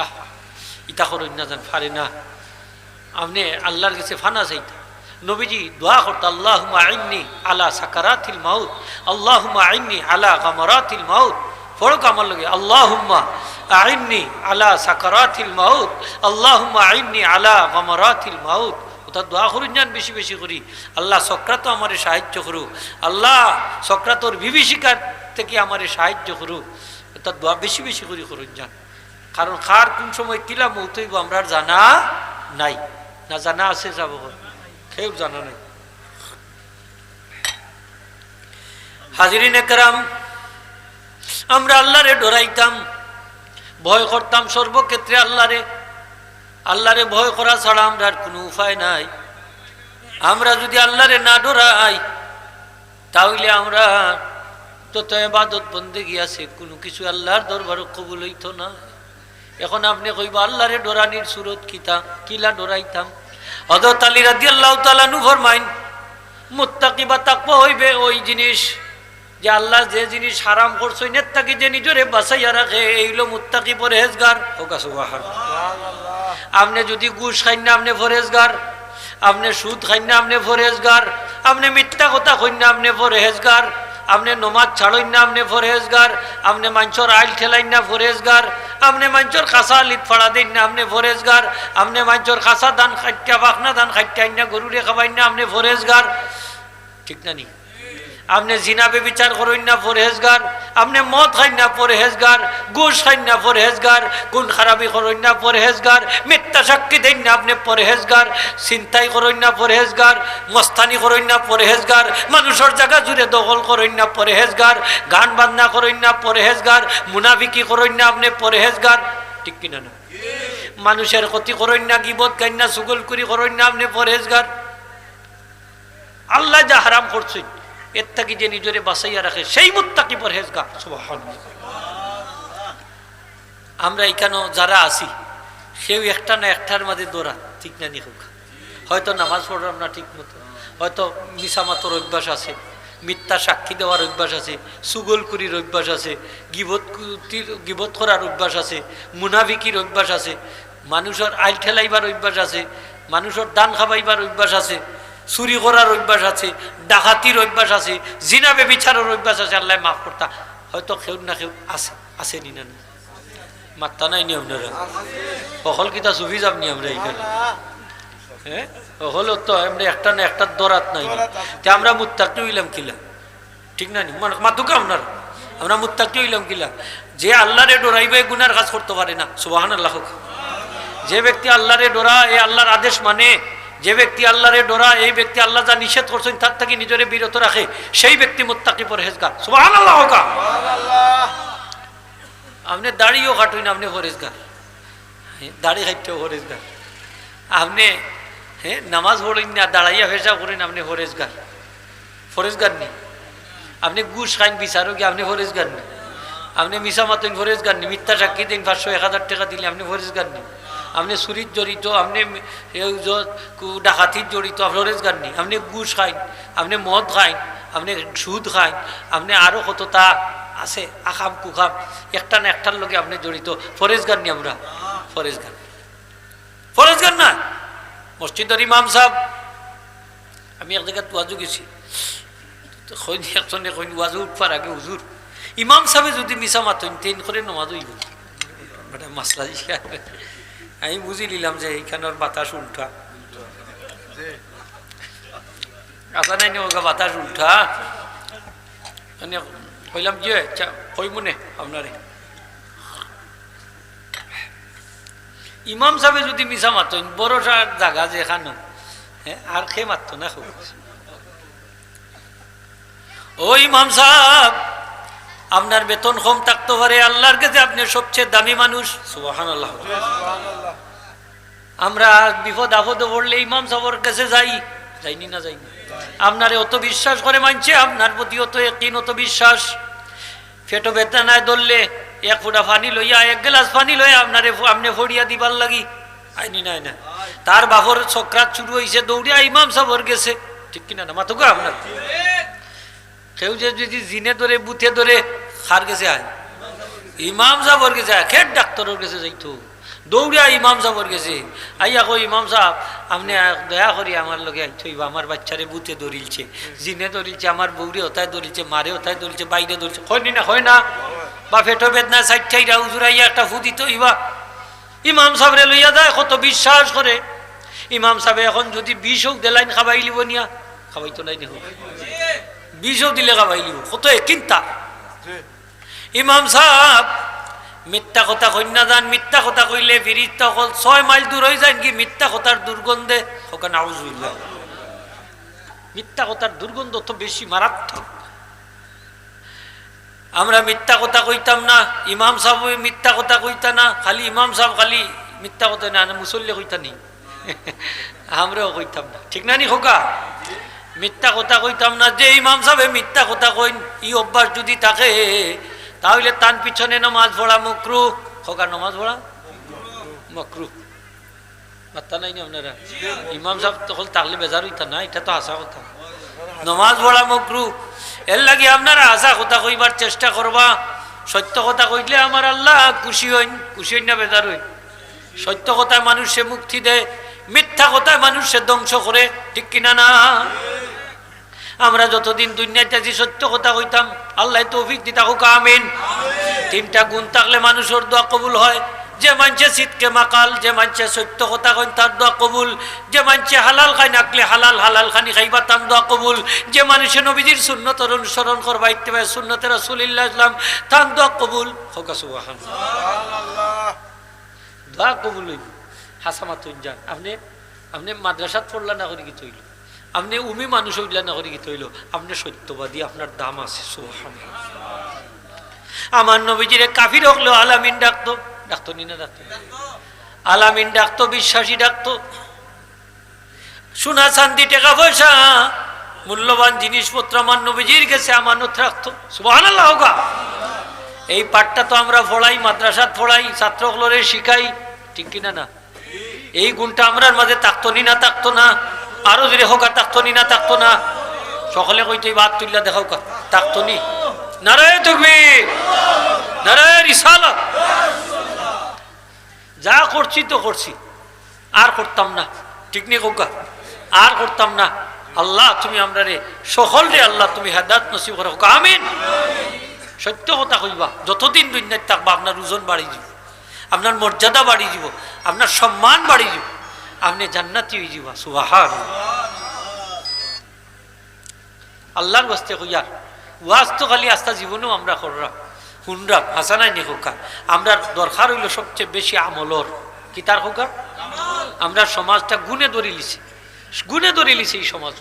[SPEAKER 1] আহা ইটা করেন না জান, ফারে না আপনি আল্লাহর কাছে ফানা চাইতা। নবীজি দোয়া করতো আল্লাহুম্মা আইন্নি আলা সাকারাতিল মাউত, আল্লাহুম্মা আইন্নি আলা গামারাতিল মাউত। পড়ক আমার লগে আল্লাহুম্মা আইন্নি আলা সাকারাতিল মাউত, আল্লাহুম্মা আইন্নি আলা গামারাতিল মাউত। ওটা দোয়া করুন যান বেশি বেশি করি, আল্লাহ সক্রাত আমারে সাহায্য করু, আল্লাহ সক্রাতর বিভীষিকার থেকে আমারে সাহায্য করু। ওটা দোয়া বেশি বেশি করি করুন যান, কারণ কার কোন সময় কিলা মৌত হইব আমরা জানা নাই, না জানা আছে যাব কেউ জানা নাই। হাজিরিন একরাম, আমরা আল্লাহরে ডরাইতাম, ভয় করতাম সর্বক্ষেত্রে আল্লাহরে। আল্লাহরে ভয় করা ছাড়া আমরা আর কোনো উপায় নাই। আমরা যদি আল্লাহরে না ডরাই তাহলে আমরা যত ইবাদত বন্দেগী আছে কোনো কিছু আল্লাহর দরবারে কবুল হইতো না। এখন আপনি কইবা আল্লাহরে ডরানির সুরত কিতা, কিলা ডরাইতাম। হযরত আলী রাদিয়াল্লাহু তাআলা আনহু ফরমাইন, মুত্তাকি বা তাকওয়া হইবে ওই জিনিস যে আল্লাহ যে জিনিস হারাম করছেন এর থেকে যে নিজরে বাঁচাইয়া রাখে, এইগুলো মুত্তাকি পরহেজগার। হোক সুবহানাল্লাহ। আপনি যদি ঘুষ খাইন না আপনি পরহেজগার, আপনি সুদ খাইন না আপনি পরহেজগার, আপনি মিথ্যা কথা কইন না আপনি পরহেজগার, আপনি নমাজ ছাড়ইন না আপনি পরহেজগার, আপনি মানুষের আইল ঠেলাইন না পরহেজগার, আপনি মানুষের কাঁচা লিত ফাড়া দিন না আপনি পরহেজগার, আপনি মানুষের কাঁচা ধান খাইটা পাখনা ধান খাইটা আইন না গরুরে খাবাইন না আপনি পরহেজগার, ঠিক না নি? আপনি জিনা বেবিচার করেন না পরহেজগার, আপনি মদ খাইন না পরহেজগার, ঘুষ খাইন না পরহেজগার, গুণ খারাপি করেন না পরহেজগার, মিথ্যা সাক্ষী দেন না আপনি পরহেজগার, চিন্তাই করেন না পরহেজগার, মস্তানি করেন না পরহেজগার, মানুষের জায়গা জুড়ে দখল করেন না পরহেজগার, গান বাজনা করেন না পরহেজগার, মুনাফিকি করেন না আপনি পরহেজগার, ঠিক কিনা না? মানুষের ক্ষতি করেন না, গীবত গাইন না, চুগলখুরি করেন না আপনি পরহেজগার। আল্লাহ যা হারাম করছেন এর থেকে যে নিজরে বাঁচাইয়া রাখে সেই মুত্তাকি পরহেজগার। সুবহানাল্লাহ। আমরা এখানে যারা আছি সেও একটা না একটার মাঝে দৌড়া, ঠিক না নি? হোক হয়তো নামাজ পড়লাম না ঠিক মতো, হয়তো মিসামাতর অভ্যাস আছে, মিথ্যা সাক্ষী দেওয়ার অভ্যাস আছে, চুগলখুরির অভ্যাস আছে, গীবত করার অভ্যাস আছে, মুনাফিকির অভ্যাস আছে, মানুষের আইল ঠেলাইবার অভ্যাস আছে, মানুষের দান খাবাইবার অভ্যাস আছে, চুরি করার অভ্যাস আছে, ডাকাতির অভ্যাস আছে, জিনা বেবিচারের অভ্যাস আছে। আল্লাহ মাফ করতা, হয়তো কেউ না কেউ আছে, আছে নি না? মাত্তা নাই নি আপনারা? সকল কিতা সুফি যাবনি আমরা এখানে? হ্যাঁ হলো তো আমরা একটা না একটা দরাত নাই, আমরা মুত্তাকি হইলাম কিলা, ঠিক না নি? মাতুকা আপনার আমরা মুত্তাকি হইলাম কিলা? যে আল্লাহরে ডরাইবে গুনার কাজ করতে পারে না। সুবহানাল্লাহ। যে ব্যক্তি আল্লাহরে ডরা, এ আল্লাহর আদেশ মানে, যে ব্যক্তি আল্লাহরে ডরা, এই ব্যক্তি আল্লাহ যা নিষেধ করছেন তার থেকে নিজরে বিরত রাখে, সেই ব্যক্তি মুত্তাকি পরহেজগার। সুবহানাল্লাহ। আপনি দাড়িও কাটুন আপনি পরহেজগার, দাড়ি খাইতেও পরহেজগার। আপনি নামাজ পড়েন না, দাঁড়াইয়া ফেসা করেন আপনি পরহেজগার, পরহেজগার নেই। আপনি ঘুষ খাইন বিচারো কি আপনি পরহেজগার নেই। আপনি মিশা মাতেন পরহেজগার নেই, মিথ্যা সাক্ষী দিন 500-1000 টাকা দিলে আপনি পরহেজগার নেই। আপনি চুরির জড়িত, আপনি ডাকাতির জড়িত, পরহেজগার নেই। আপনি ঘুষ খাইন, আপনি মদ খাইন, আপনি সুদ খাইন, আপনি আরও কতটা আছে আখাম কুখাম, একটা না একটার লগে আপনি জড়িত, পরহেজগার নেই। আমরা পরহেজগার, পরহেজগার না। মসজিদের ইমাম সাহেব, আমি এক জায়গায় ওয়াজু গেছি, একজনে কইন ওয়াজু উঠবার আগে, হুজুর ইমাম সাহেব যদি মিশা মাতেন তেন করে নমাজ হইব, মাসলা। আমি বুঝি নিলাম যে এইখানের বাতাস উল্টা। আসা নাই ওগা বাতাস উঠা কইলাম যে কই মনে আপনারে ইমাম সাহেব যদি মিশা মাত বড় জায়গা যে এখানো হ্যাঁ আর খেয়ে মারত না খুব ও ইমাম সাহেব আপনার বেতন কম থাকতে পারে আল্লাহর কাছে আপনি সবচেয়ে দামি মানুষ সুবহানাল্লাহ আমরা বিপদ আপদে পড়লে ইমাম সাহেবের কাছে যাইনি না যাইনি আপনারে অত বিশ্বাস করে মানছে আপনার প্রতি অত ইয়াকিন অত বিশ্বাস পেটো বেদনায় ধরলে এক ফোঁটা পানি লইয়া এক গ্লাস পানি লইয়া আপনারে আপনি ফড়িয়া দিবার লাগি আইনি নাই না তার বাপর চক্রাত শুরু হয়েছে দৌড়িয়া ইমাম সাহেবের গেছে ঠিক কিনা না মাতুকা আপনার কেউ যে যদি জিনে ধরে বুথে ধরে খার গেছে আয় ইমাম সাহেবের গেছে খেট ডাক্তারের গেছে যাইতো দৌড়িয়া ইমাম সাহেবের গেছে আইয়া কই ইমাম সাহেব আপনি দয়া করি আমার লগে আইথইব আমার বাচ্চারে বুথে ধরিলছে জিনে ধরিলছে আমার বউরে ওথায় ধরিলছে মারে ওথায় ধরিলছে বাইরে ধরিলছে হয় না বা পেটো বেদনা সাইড চাইরা উজুরাইয়া একটা ফুদিত ইবা ইমাম সাহেবরে লইয়া যায় কত বিশ্বাস করে ইমাম সাহেব এখন যদি 20 হোক দেলাইন খাবাই লিব নিয়া খাবাই তো নাই নি হোক 20 দিলে খাবাই লিব কত চিন্তা ইমাম সাহেব মিথ্যা কথা কই না যান মিথ্যা কথা কইলে ফিরিস্তা হল 6 মাইল দূর হয়ে যায় কি মিথ্যা কথার দুর্গন্ধে ওখানে আউযুবিল্লাহ মিথ্যা কথার দুর্গন্ধ তো বেশি মারাত্মক আমরা মিথ্যা কথা কইতাম না ইমাম সাহেব মিথ্যা কথা কইতা না খালি ইমাম সাহেব খালি মিথ্যা কথা না মুসল্লি কইতা নি আমরাও কইতাম না ঠিক না নি খোকা মিথ্যা কথা কইতাম না যে ইমাম সাহেব মিথ্যা কথা কইন ই অভ্যাস যদি থাকে তাহলে তার পিছনে নামাজ পড়া মাকরুহ খোকা নামাজ পড়া মাকরুহ বার্তা নাই না আপনারা ইমাম সাহেব তখন তাহলে বেজার হইতা না এটা তো আশা কথা নামাজ পড়া মাকরুহ এর লাগে আপনারা আশা কথা কইবার চেষ্টা করবা সত্য কথা কইলে আমার আল্লাহ খুশি হইন না বেজার হইন সত্য কথায় মানুষে মুক্তি দেয় মিথ্যা কথায় মানুষে ধ্বংস করে ঠিক কিনা না আমরা যতদিন দুনিয়াতে আছি সত্য কথা কইতাম আল্লাহ তৌফিক দিতা হোক আমিন তিনটা গুণ থাকলে মানুষের দোয়া কবুল হয় যে মানছে সিদকে মাকাল যে মানছে সত্য কথা কইন তার দোয়া কবুল যে মানছে হালাল খাই নাকলে হালাল খানি খাইবা তার দোয়া কবুল যে মানুষে নবীজির সুন্নতর অনুসরণ করবা ইত্তেবা সুন্নতে রাসূলুল্লাহ ইসলাম তার দোয়া কবুল হোক সুবহানাল্লাহ দোয়া কবুল হইল হাসামাত যান আপনি মাদ্রাসাত পড়লা না করে কি তৈল আপনি উমি মানুষ হইলা না করে কি তৈল আপনি সত্যবাদী আপনার দাম আছে সুবহানাল্লাহ আমার নবীজিরে কাফির হলেও আলামিন ডাকতো নি না ডাকতো আলামিন ডাকতো বিশ্বাসী ডাকতো সোনা চাঁদি টাকা পয়সা মূল্যবান জিনিসপত্র আমার নবীজির কাছে আমানত রাখতো সুবহানাল্লাহ হোগা এই পাঠটা তো আমরা পড়াই মাদ্রাসাত পড়াই ছাত্রগুলোরে শিখাই ঠিক কিনা না এই গুণটা আমরার মাঝে থাকতো না আরো যদি হোক থাকতো না সকলে কইতে বাদ তুললা দেখাও কা থাকতো নি নারায়ে তাকবীর নারায়ে রিসালাত যা করছি তো করছি আর করতাম না ঠিক নেই কোকা আর করতাম না আল্লাহ তুমি আমরা রে সকল রে আল্লাহ তুমি হেদায়েত নসিব করো আমিন সত্য কথা কইবা যতদিন দুনিয়ায় থাকবা আপনার ওজন বাড়ি যাব আপনার মর্যাদা বাড়ি যাব আপনার সম্মান বাড়ি যাব আপনি জান্নাতি হয়ে যাবা সুবহানাল্লাহ আল্লাহর ওয়াস্তে কইয়া ওয়াজ তো খালি আস্থা জীবনেও আমরা কররা হুনরা হাসানাই নি হোকা আমরা দরকার হইল সবচেয়ে বেশি আমলর কি তার হোকা আমরা সমাজটা গুণে ধরে লিছি এই সমাজ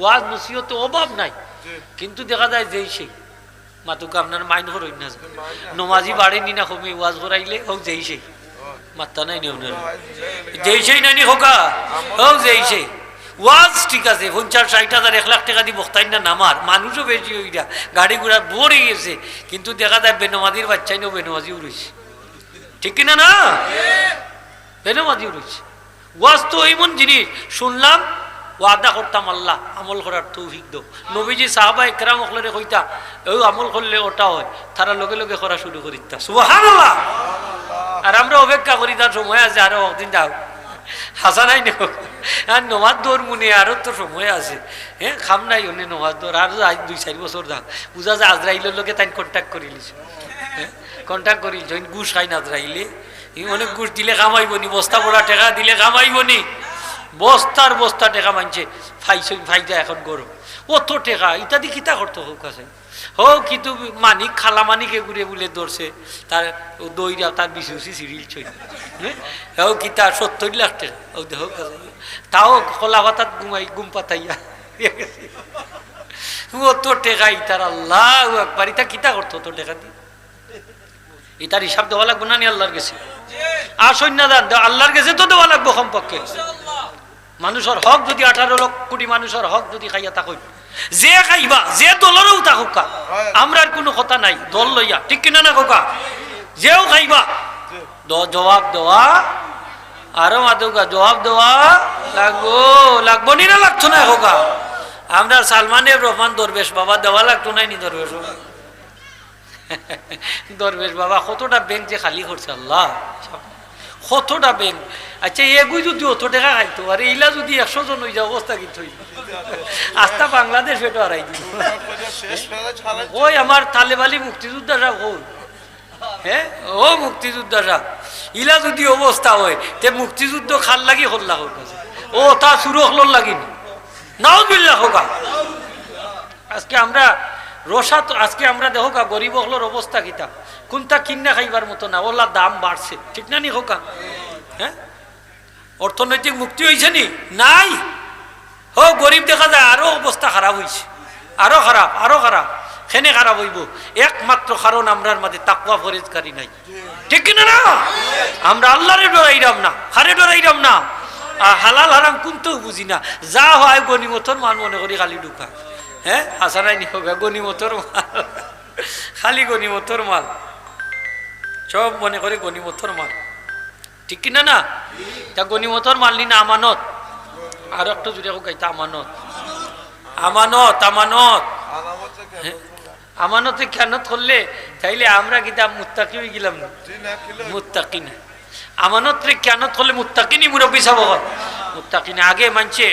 [SPEAKER 1] ওয়াজ নসিহতে অভাব নাই কিন্তু দেখা যায় যেই সেই মাতুকা আপনার মাইন্ড হরই না নমাজি বাড়েনি না কমে ওয়াজ করাইলে হোক যেই সেই মাত্তা নাই নিয়ম যেই সেই নাইনি হোকা হোক যেই সেই ওয়াজ ঠিক আছে 50-60,000 1 লাখ টাকা দিয়ে বক্তাই না নামার মানুষও বেশি হইয়া গাড়ি ঘোড়া ভরে গেছে কিন্তু দেখা যায় বেনমাজির বাচ্চাই নেও বেনমাজিও রয়েছে ঠিক কিনা না বেনমাজিও রয়েছে ওয়াজ তো এমন জিনিস শুনলাম ওয়াদা করতাম আল্লাহ আমল করার তৌফিক দাও নবীজি সাহাবা একরাম ওগুলোরে কইতা ওই আমল করলে ওটা হয় তারা লগে লগে করা শুরু করিতা সুবহানাল্লাহ আর আমরা অপেক্ষা করি তার সময় আছে আরো একদিন যাও হাসানাই নেব আর নমাজ দৌড় মনে আরো তো সময় আছে হ্যাঁ খাম নাই অন্য নমাজ দৌড় আর আজ 2-4 বছর যাক বুঝা যায় আজরাইলের লোকে তাই কন্ট্যাক্ট করিলিস হ্যাঁ কন্ট্যাক্ট করিল যখন ঘুষ খাই না আজরাইলে অনেক ঘুষ দিলে কামাইব নি বস্তা পড়া টাকা দিলে কামাইব নি বস্তার বস্তা টেকা মানছে ফাইজা এখন গরম অত টেকা ইত্যাদি কিতা করতো হোক আছে হোক কিন্তু মানিক খালা মানিকে ঘুরে বলে ধরছে তার দইরা তার বিশি উচি সিরিল ছই হ্যাঁ ও কিতা 70 লাখ টাকা ও হোক আছে তাও কলা পাতাত গুম পাতাইয়া অত টেকা ইতার আল্লাহ একবার ইতা কিতা করতো অত টেকা দিয়ে ইতার হিসাব দেওয়া লাগবো না নি আল্লাহর গেছে আসন্য দান আল্লাহর গেছে তো দেওয়া লাগবো কমপক্ষে মানুষের হক যদি 18 লক্ষ কোটি মানুষের হক যদি খাইয়া থাকুক যে খাইবা যে দলেরও থাকুক আমরার কোনো কথা নাই দল লইয়া ঠিক কিনা না কোকা যেও খাইবা জবাব দেওয়া আরো মাদুকা জবাব দেওয়া লাগবো নি না লাগতো না কোকা আমরা সালমানের রহমান দরবেশ বাবা দেওয়া লাগতো নাই নি দরবেশ দরবেশ বাবা কতটা ব্যাংক যে খালি করছে আল্লাহ কতটা ব্যাংক আচ্ছা এগুই যদি অত টাকা খাইতো আর এইলা যদি 100 জন হয়ে যায় অবস্থা কিন্তু আস্তা বাংলাদেশ পেটো হারাই দিব ওই আমার তালেবালি মুক্তিযোদ্ধা সাহেব হল হ্যাঁ ও মুক্তিযোদ্ধা সাহেব ইলা যদি অবস্থা হয় তে মুক্তিযুদ্ধ খাল লাগি হল লাখ ও তা শুরু হল লাগিনি নাও বিল্লাহ হোকা আজকে আমরা রসাত আজকে আমরা দেখো কা গরিব হলোর অবস্থা কিতা কোনটা কিনা খাইবার মতো না ওলা দাম বাড়ছে ঠিক না নি হোকা হ্যাঁ অর্থনৈতিক মুক্তি হয়েছে নি নাই হো গরিব দেখা যায় আরো অবস্থা খারাপ হয়েছে আরো খারাপ খেনে খারাপ হইব একমাত্র কারণ আমরার মাঝে তাকওয়া ফরেজকারী নাই ঠিক কিনা না আমরা আল্লাহরে ডরাইরাম না হারে ডরাইরাম না হালাল হারাম কোনটাও বুঝি না যা হয় গনিমতর মান মনে করি খালি ঢুকা হ্যাঁ আসা নাই নি হবে গনিমতর মাল খালি গনিমতর মাল সব মনে করে গনিমতর মাল ঠিক কিনা না তা গনিমতর মাল নি না আমানত আর একটু জুড়ে গাইতা আমানত আমানত আমানত আমানতে কেন করলে তাইলে আমরা কিতা মুত্তাকি হয়ে গেলাম না মুত্তাকি না আমানত রে কেন করলে মুত্তাকিনি মুরব্বী সাহেব মুত্তাকিনি আগে মানছে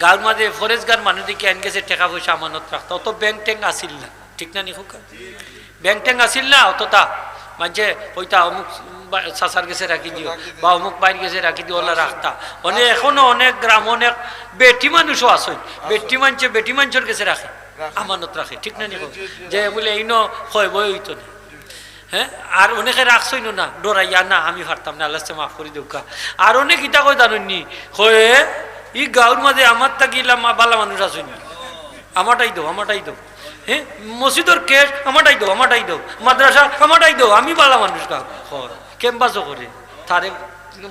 [SPEAKER 1] গাল মাঝে ফরেজগার মানুষ দিকে আন গেছে টাকা পয়সা আমানত রাখতো অত ব্যাংক ট্যাঙ্ক আসিল না ঠিক না নি ব্যাংক ট্যাঙ্ক আসিল না অতটা মানছে ওইটা অমুক চাচার গেছে রাখি দিও বা অমুক বাইর গেছে রাখি দিও ওলা রাখতা অনেক এখনো অনেক গ্রাম অনেক বেটি মানুষও আসে বেটি মানুষের গেছে রাখে আমানত রাখে ঠিক না নি যে বলে এই হয় বই হইতো না হ্যাঁ আর অনেকে রাখছই না ডরাইয়া না আমি পারতাম না আল্লাহ মাফ করে দেউকা আর অনেক ইটা কই জানেননি হয়ে ই গাঁর মাঝে আমার তাকিলাম বালা মানুষ আসেনি আমারটাই দাও হ্যাঁ মসজিদর কেস আমারটাই দাও মাদ্রাসা আমারটাই দাও আমি বালা মানুষ গা ক্যাম্পাসও করে তারে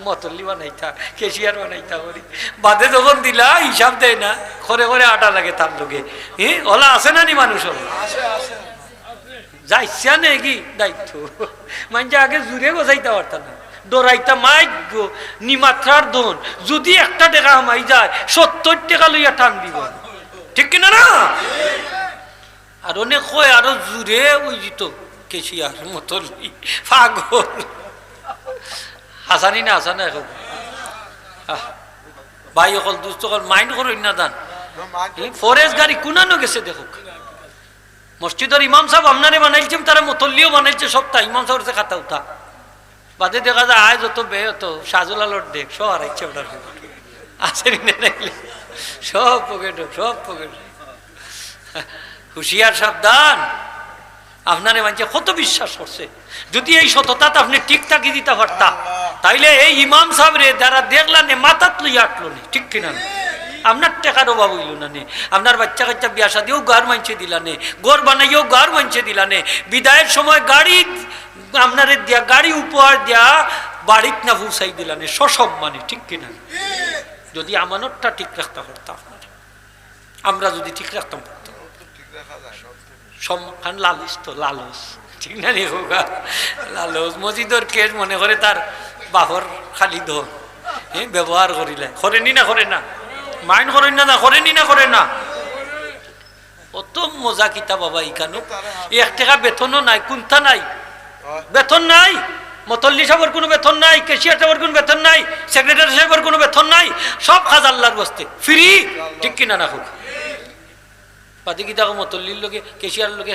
[SPEAKER 1] মতল্লি বানাইতা কেশিয়ার বানাইতা করি বাদে যখন দিলা হিসাব দেয় না ঘরে আটা লাগে তার লোকে হ্যাঁ ওলা আছে না নি মানুষ যাইছা নাকি দায়িত্ব মানে আগে জুড়ে গোছাইতে পারতাম না ডরাইতা মাই গো নিমাত্রার দন যদি একটা টাকা আমাই যায় 70 টাকা লইয়া টান দিব ঠিক কিনা না আর অনেক হয় আরো জুড়ে ওই দিত কেশিয়ার মতলি পাগল হাসানি না হাসানা এখন ভাই অকল দুস্থ মাইন্ড করুন না দান ফরেস্ট গাড়ি কুনানো গেছে দেখো মসজিদের ইমাম সাহেব আপনারে বানাইছেন তারা মতল্লিও বানাইছে সপ্তাহ ইমাম সাহেবের খাতা উঠা বাদে দেখা যায় আয় যত বে হতো সাজুল আলোর দেখ সব হারাইছে ওটার আসেনি নাইলে সব পকেট হুশিয়ার সাবধান আপনারে মানছে কত বিশ্বাস করছে যদি এই সততাত আপনি ঠিক থাকি দিতে পারতা তাইলে এই ইমাম সাহেব রে যারা দেখলাম মাথাত লইয়া আটলো নি ঠিক কিনা আপনার টাকার অভাব হইল না নে আপনার বাচ্চা কাচ্চা বিয়া শাদিও গার মানছে দিলা নে গড় বানাইও গার মানছে দিলা নে বিদায়ের সময় গাড়ি আপনারে দিয়া গাড়ি উপহার দিয়া বাড়িত না পৌঁছাই দিলা নে সসম্মানে ঠিক কিনা যদি আমানতটা ঠিক রাখতে পারতাম আপনার আমরা যদি ঠিক রাখতাম পারতাম সম্মান লালস তো লালস ঠিক না রে হোগা লালস মসজিদর কেস মনে করে তার বাহর খালি ধর ব্যবহার করিলে করেনি না করে না মাইন্ড করেন না করে না অত মজা কিতা বাবা ইখানো 1 টাকা বেতনও নাই কোনটা নাই বেতন নাই মতল্লি সাহেবের কোনো বেতন নাই কেশিয়ার সাহেবের কোনো বেতন নাই সেক্রেটারি সাহেবের কোনো বেতন নাই সব কাজ আল্লাহর বস্তে ফ্রি ঠিক কিনা না হোক বাদে কি দেখো মতল্লির লোকে কেশিয়ার লোকে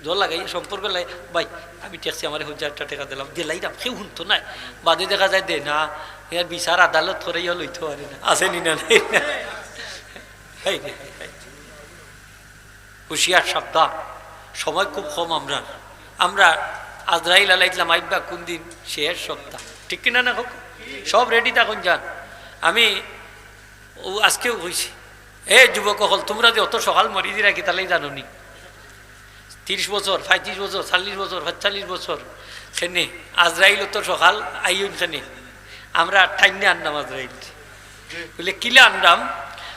[SPEAKER 1] জল লাগাই সম্পর্ক লাই ভাই আমি ট্যাক্সি আমার 1000 টাকা দিলাম দিলাইরাম কেউ শুনতো নাই বাদে দেখা যায় দে না এর বিচার আদালত করেইও লইতে পারে না, আসেনি না? হুশিয়ার সাবধান, সময় খুব কম। আমরা আজরাইল আলাইহিস সালাম আইবা কোন দিন? শেষ সপ্তাহ, ঠিক কিনা না? হোক সব রেডি থাকুন, যান। আমি আজকেও কইছি, যুবক হল, তোমরা যে অত সকাল মরি দি রাখি তাহলেই জানো নি? 30 বছর, 35 বছর, 40 বছর, 45 বছর খেনে আজরাইল অত সকাল আইন খেনে আমরা টাইনে আনলাম আজরাইল বলে, কিলে আনলাম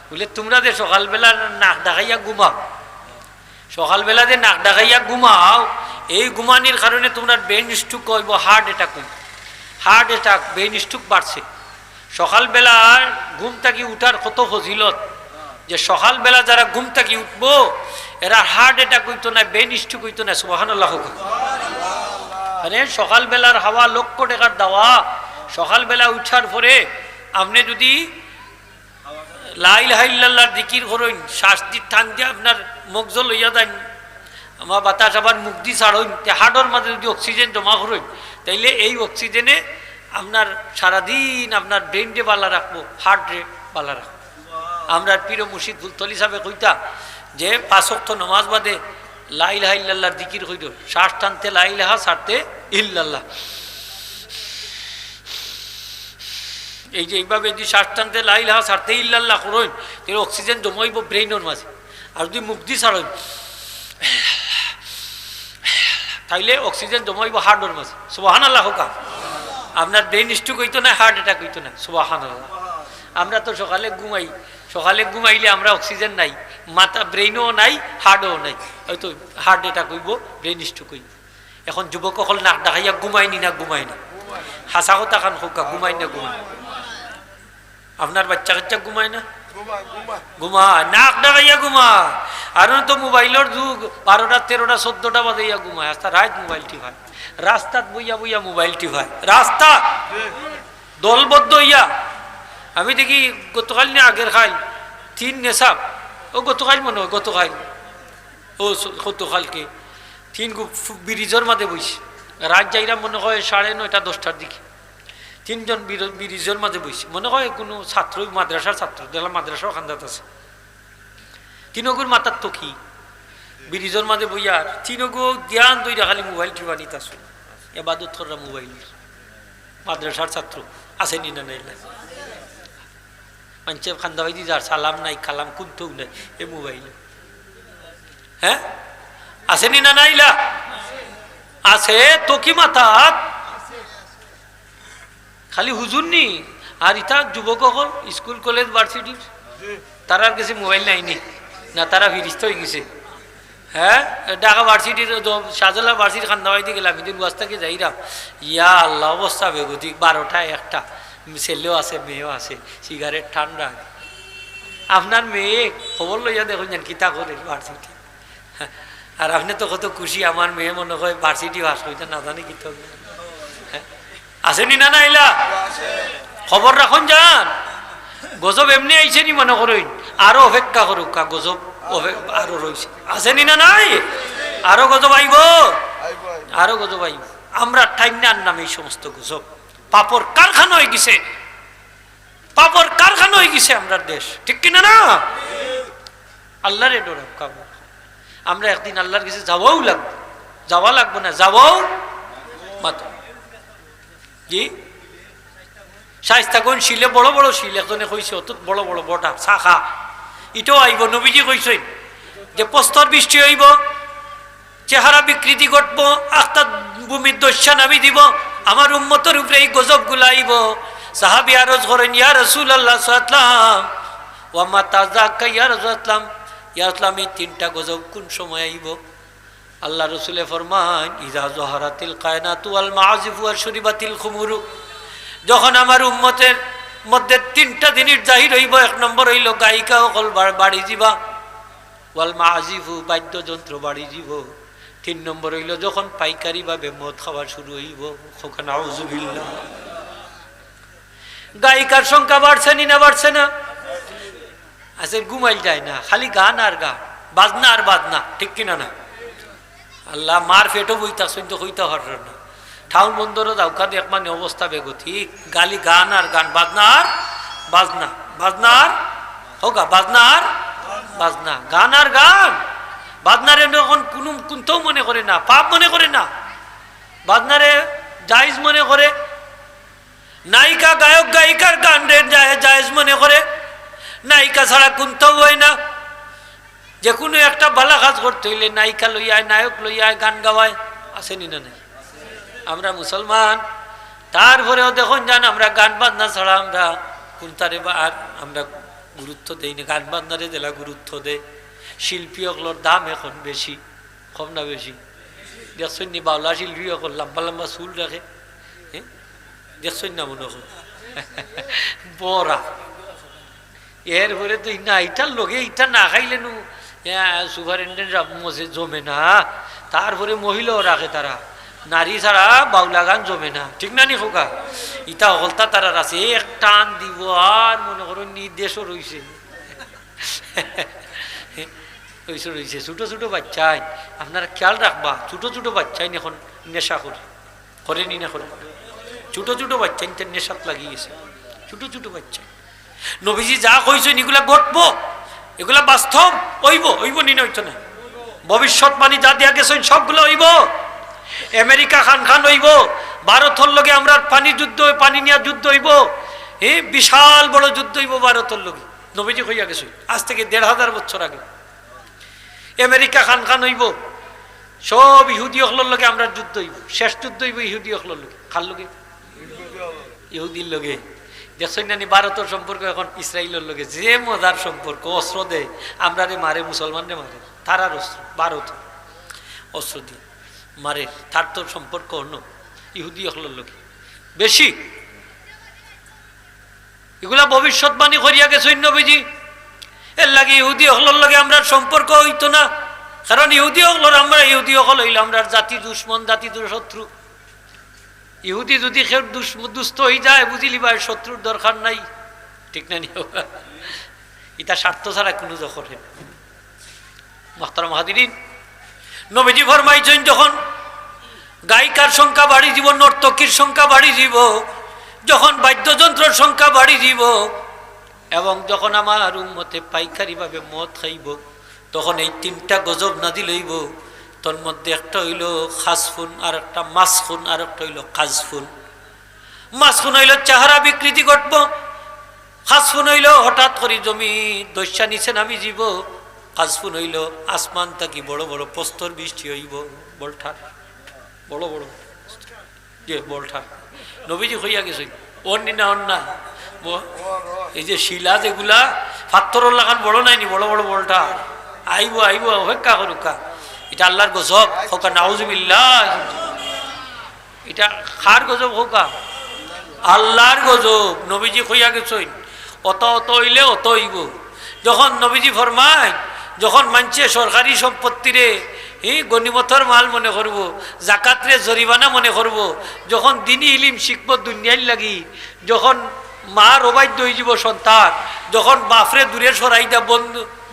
[SPEAKER 1] বলে, তোমরা যে সকালবেলা নাক ডাকাইয়া ঘুমাও, সকালবেলা যে নাক ডাকাইয়া ঘুমাও, এই ঘুমানির কারণে তোমরা ব্রেন স্ট্রোক হইব, হার্ট অ্যাটাক হইব। হার্ট অ্যাটাক, ব্রেন স্ট্রোক বাড়ছে। সকালবেলা ঘুম থাকি উঠার কত ফজিলত, যে সকালবেলা যারা ঘুম থাকি উঠবো এরা হার্ট অ্যাটাক হইতো না, ব্রেন স্ট্রোক হইতো না। সুবহানাল্লাহ। মানে সকালবেলার হাওয়া লক্ষ টাকার দাওয়া। সকালবেলা উঠার পরে আপনি যদি লা ইলাহা ইল্লাল্লাহর জিকির করেন, শ্বাস দি টান দিয়ে আপনার মগজ লইয়া দেন, আমার বাতাস আবার মুখ দি ছাড়েন, হার্টের মাঝে যদি অক্সিজেন জমা করেন, তাইলে এই অক্সিজেনে আপনার সারাদিন আপনার ব্রেনকে বালা রাখবো, হার্টে বালা রাখবো। আমরা পীর মুর্শিদ ফুলতলি সাহেব কইতা যে 5 ওয়াক্ত নামাজ বাদে লা ইলাহা ইল্লাল্লাহর জিকির কইর, শ্বাস টানতে লা ইলাহা, ছাড়তে ইল্লাল্লাহ। এই যে এইভাবে যদি শ্বাস টানতে লা ইলাহা, ছাড়তে ইল্লাল্লাহ করেন, তাহলে অক্সিজেন জমাইব ব্রেইনের মাঝে। আর যদি মুখ দি ছাড়েন তাইলে অক্সিজেন জমাইব হার্টের মাঝে। সুবহানাল্লাহ। হোকা আপনার ব্রেন স্ট্রোক হইতো না, হার্ট অ্যাটাক হইতো না। সুবহানাল্লাহ। আমরা তো সকালে ঘুমাই, সকালে ঘুমাইলে আমরা অক্সিজেন নাই, মাথা ব্রেইনও নাই, হার্টও নাই, হয়তো হার্ট অ্যাটাক হইব, ব্রেন স্ট্রোক হইব। এখন যুবক সকল নাক ডাকাইয়া ঘুমায়নি না? ঘুমায় না। হাসা কথা খান হোকা, ঘুমায় না? ঘুমায়। আপনার বাচ্চা কাচ্চা ঘুমায় না? ঘুমায়, নাক ডাকাইয়া ঘুমায়। আর তো মোবাইলের যুগ, 12টা 13টা 14টা বাজাইয়া ঘুমায়, আস্তা রাত মোবাইল টিপায়, রাস্তাত বইয়া বইয়া মোবাইল টিপায়, রাস্তা দলবদ্ধ হইয়া। আমি দেখি গতকাল নিয়ে আগের খাই 3 নেশাব, ও গতকাল মনে হয়, গতকাল ও গতকালকে 3 ব্রিজের মাঝে বইছে, রাত যাইরা মনে হয় 9:30 10টার দিকে 3 জন ব্রিজের মাঝে বইছে, মনে হয় কোনো ছাত্র, মাদ্রাসার ছাত্র, দেখলাম মাদ্রাসাও খান্দাত আছে। 3গুর মাথার তো কি ব্রিজের মাঝে বইয়ার 3গু ধ্যান দইরা খালি মোবাইল টিপা নিতে আসো, এবাদত করা মোবাইল। মাদ্রাসার ছাত্র আসেনি না? নাই মানুষ খান্দা ভাই দি, যার সালাম নাই, খালাম কুন্তও নাই, এ মোবাইল। হ্যাঁ আসেনি না? নাইলা আছে তো কি মাথাত খালি হুজুর নি। আর ইতা যুবক হল স্কুল কলেজ ভার্সিটির, তারার কাছে মোবাইল নাইনি না, তারা ফিরিস্ত হয়ে গেছে। হ্যাঁ ঢাকা ভার্সিটির, শাহজালাল ভার্সিটির খান্দাবাড়িতে গেলাম এদিন বস্তাকে যাইরা, ইয়া আল্লাহ অবস্থা বেগতিক। 12টা 1টা ছেলেও আছে, মেয়েও আছে, সিগারেট ঠান্ডা। আপনার মেয়ে খবর লইয়া দেখুন যেন কিতা করে ভার্সিটি। আর আপনি তো কত খুশি, আমার মেয়ে মনে হয় ভার্সিটি পাস হইতে না জানি কি। হ্যাঁ আসেনি না? নাইলা খবর রাখুন যান। গজব এমনি আইসেনি মনে করেন, আরো অপেক্ষা করুক, গজব আরো রয়েছে। আসেনি না? নাই আরো গজব আইব, আরো গজব আইব। আমরা টাইম না আনলাম এই সমস্ত গজব। পাপর কারখানা হয়ে গেছে, পাপর কারখানা হয়ে গেছে আমরা দেশ, ঠিক কিনা না? আল্লাহরে ডরাব কাবু। আমরা একদিন আল্লাহর কাছে যাওয়াও লাগবে, যাওয়া লাগবে না, যাওয়াও মাত্র। জি শাইস্তা কোন শিলে বড় বড় শিল, একজনে কইছে অত বড় বড় বটা শাখা, এটাও আইব। নবীজি কইছেন যে প্রস্তর বৃষ্টি হইব, চেহারা বিকৃতি ঘটব, আস্তাদ ভূমির দস্যা নামি দিব, আমার উম্মতের উপরে এই গজব গুলা আইব। সাহাবী আরজ করেন, ইয়া রাসূলুল্লাহ সাল্লাল্লাহু ওয়া মা তাযাক্কা, ইয়া রাসূলুল্লাহ, ইয়া রাসূলুল্লাহ এই 3টা গজব কোন সময় আইব? আল্লাহ রসুলে ফরমান, ইযা যহারাতিল কায়নাতু ওয়াল মাআজিফু ওয়া শুরিবাতিল খুমুরু, যখন আমার উম্মতের মধ্যে 3টা জিনিস জাহির হইব। 1 নম্বর হইল গায়িকা সকল বাড়ি যাবা, ওয়াল মাআজিফু বাদ্যযন্ত্র বাড়ি যাব। 3 নম্বর হইল যখন পাইকারি ভাবে মদ খাওয়া শুরু হইব। নাউযুবিল্লাহ। গায়িকার সংখ্যা বাড়ছে না? বাড়ছে না? আছে ঘুমাইল যায় না, খালি গান আর গান, বাজনা আর বাজনা, ঠিক কিনা না? আল্লাহ মার পেটও বইতা শুনতে হইতে হর না, টাউন বন্দরও দাউকা দেখ মানে অবস্থা বেগতিক, গালি গান আর গান, বাজনা আর বাজনা, বাজনা আর হোকা, বাজনা আর বাজনা, গান আর গান। বাজনারে এখন কোনো কোনটাও মনে করে না, পাপ মনে করে না, বাজনারে জায়েজ মনে করে, নায়িকা গায়ক গায়িকার গান রে জায়েজ মনে করে, নায়িকা ছাড়া কোনটাও হয় না। যে কোনো একটা বালা কাজ করতে হইলে নায়িকা লইয়ায়, নায়ক লইয়ায় গান গাওয়ায়, আসেনি না নাই? আমরা মুসলমান, তারপরেও দেখুন যান আমরা গান বাজনা ছাড়া আমরা কোনটারে বা আর আমরা গুরুত্ব দেই না। গান বাজনারে জেলা গুরুত্ব দেয়। শিল্পীগুলোর দাম এখন বেশি, কম না বেশি? দেখছেন নি বাউলা শিল্পী লম্বা লম্বা চুল রাখে, হ্যাঁ দেখছেন না মনে কর বড়া। এরপরে তো না ইটার লগে ইটা না খাইলে নু সুপারিনটেন্ডেন্ট মজে জমে না। তারপরে মহিলাও রাখে, তারা নারী ছাড়া বাউলা গান জমে না, ঠিক না নি খোকা? ইটা হলতা তারা আছে, এক টান দিব আর মনে করো নির্দেশও রয়েছে রয়েছে। ছোটো ছোটো বাচ্চাই আপনারা খেয়াল রাখবা, ছোটো ছোটো বাচ্চাই এখন নেশা করেনি না করে, ছোটো ছোটো বাচ্চাই নেশাত লাগিয়েছে, ছোটো ছোটো বাচ্চাই। নবীজি যা কইছেন এগুলা ঘটবো, এগুলা বাস্তব হইব, হইব নি না হইতো না? ভবিষ্যৎবাণী যা দিয়া গেছেন সবগুলো হইব। আমেরিকা খান খান হইব, ভারতের লগে আমরা পানি যুদ্ধ, পানি নিয়ে যুদ্ধ হইব, বিশাল বড় যুদ্ধ হইব ভারতের লগে। নবীজি কইয়া গেছে আজ থেকে ১৫০০ বছর আগে। আমেরিকা খান খান হইব, সব ইহুদি হকলের লগে আমরা যুদ্ধ হইব, শেষ যুদ্ধ হইব ইহুদি হকলের লগে। খার লগে? ইহুদির লগে। দেখছেন না ভারতের সম্পর্ক এখন ইসরায়েলের লগে যে মজার সম্পর্ক, অস্ত্র দেয় আমরা রে মারে, মুসলমানরে মারে, তারার অস্ত্র, ভারত অস্ত্র দিয়ে মারে, তার তোর সম্পর্ক অন্য ইহুদি হকলের লগে বেশি। এগুলা ভবিষ্যৎবাণী করিয়া গেছেন নবীজি। এর লাগে ইহুদি হকলের লগে আমরা সম্পর্ক হইতো না, কারণ ইহুদি হকলর আমরা ইহুদি হকল হইলে আমরা জাতি দুশ্মন, জাতি শত্রু। ইহুদি যদি কেউ দুস্থ হয়ে যায় বুঝিলি ভাই শত্রুর দরকার নাই, ঠিক না? এটা স্বার্থ ছাড়া কোনো দখল হয় না। মোহতারাম হাজিরিন, নবীজি ফরমাইছেন যখন গায়িকার সংখ্যা বাড়ি যাব, নর্তকীর সংখ্যা বাড়ি যাব, যখন বাদ্যযন্ত্রের সংখ্যা বাড়ি যাব, এবং যখন আমার উম্মতে পাইকারিভাবে মদ খাইব, তখন এই 3টা গজব নাজিল হইব। তোর মধ্যে একটা হইল খাসফুন, আর একটা মাসখুন, আর একটা হইল কাজফুন। মাসখুন হইল চেহারা বিকৃতি ঘটব, খাসফুন হইল হঠাৎ করে জমি দস্যা নিচে নামি যাব, কাজফুন হইল আসমান থাকি বড় বড় প্রস্তর বৃষ্টি হইব, বলঠার বড় বড় যে বলঠার। নবীজি হইয়া গেছে অন্য না অন্য এই যে শিলা যেগুলা পাথর লাগান বড় নাইনি, বড় বড় বলটা আইব আইব, অপেক্ষা করুকা। এটা আল্লাহর গজব হোকা, নাউজুবিল্লাহ। এটা কার গজব হোকা? আল্লাহর গজব। নবীজি কইয়া গেছেন অত অত হইলে অত হইব। যখন নবীজি ফরমায়, যখন মানছে সরকারি সম্পত্তিরে গনিমতর মাল মনে করব, জাকাতরে জরিমানা মনে করব, যখন দিনী ইলিম শিখব দুনিয়ার লাগি, যখন মার অবাধ্য হয়ে যাব সন্তান, যখন বাপরে দূরে সরাই দা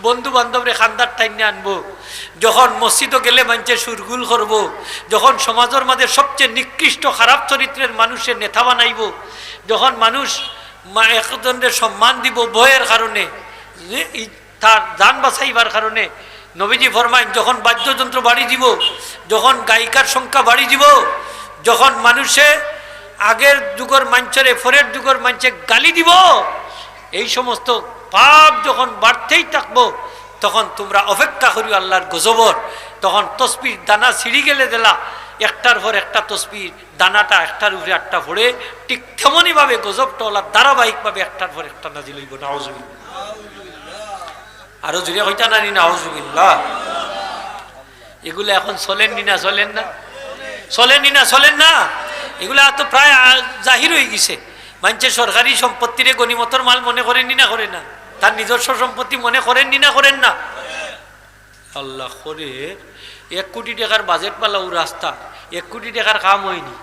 [SPEAKER 1] বন্ধু বান্ধবরে খান্দার টাইনে আনবো, যখন মসজিদও গেলে মানুষের সুরগুল করব, যখন সমাজের মাঝে সবচেয়ে নিকৃষ্ট খারাপ চরিত্রের মানুষের নেতা বানাইব, যখন মানুষ একজনের সম্মান দিব ভয়ের কারণে, তার জান বাঁচাইবার কারণে, নবীজি ফরমাইন যখন বাদ্যযন্ত্র বাড়ি দিব, যখন গায়িকার সংখ্যা বাড়ি দিব, যখন মানুষে আগের যুগের মানুষের পরের যুগের মানুষে গালি দিব, এই সমস্ত পাপ যখন বাড়তেই থাকবো, তখন তোমরা অপেক্ষা করিও আল্লাহর গজবর। তখন তসবির দানা ছিঁড়ি গেলে দিলা, একটার পর একটা তসবির দানাটা একটার উপরে একটা পড়ে, ঠিক তেমনইভাবে গজবটা আল্লাহ ধারাবাহিকভাবে একটার পর একটা নাজিল হইব। নাউজুবিল্লাহ। আরো জুড়ে হইতা না নি নাউজুবিল্লাহ। এগুলো এখন চলেন নি না? চলেন না? চলেন নি না? চলেন না? এগুলা তো প্রায় জাহির হয়ে গেছে। মানুষের সরকারি সম্পত্তিরে গনিমতর মাল মনে করেন নি না? করে না? তার নিজস্ব সম্পত্তি মনে করেন নি না? করেন না? আল্লাহ করে 1 কোটি টাকার বাজেট পালাও রাস্তা, 1 কোটি টাকার কাম হয়নি।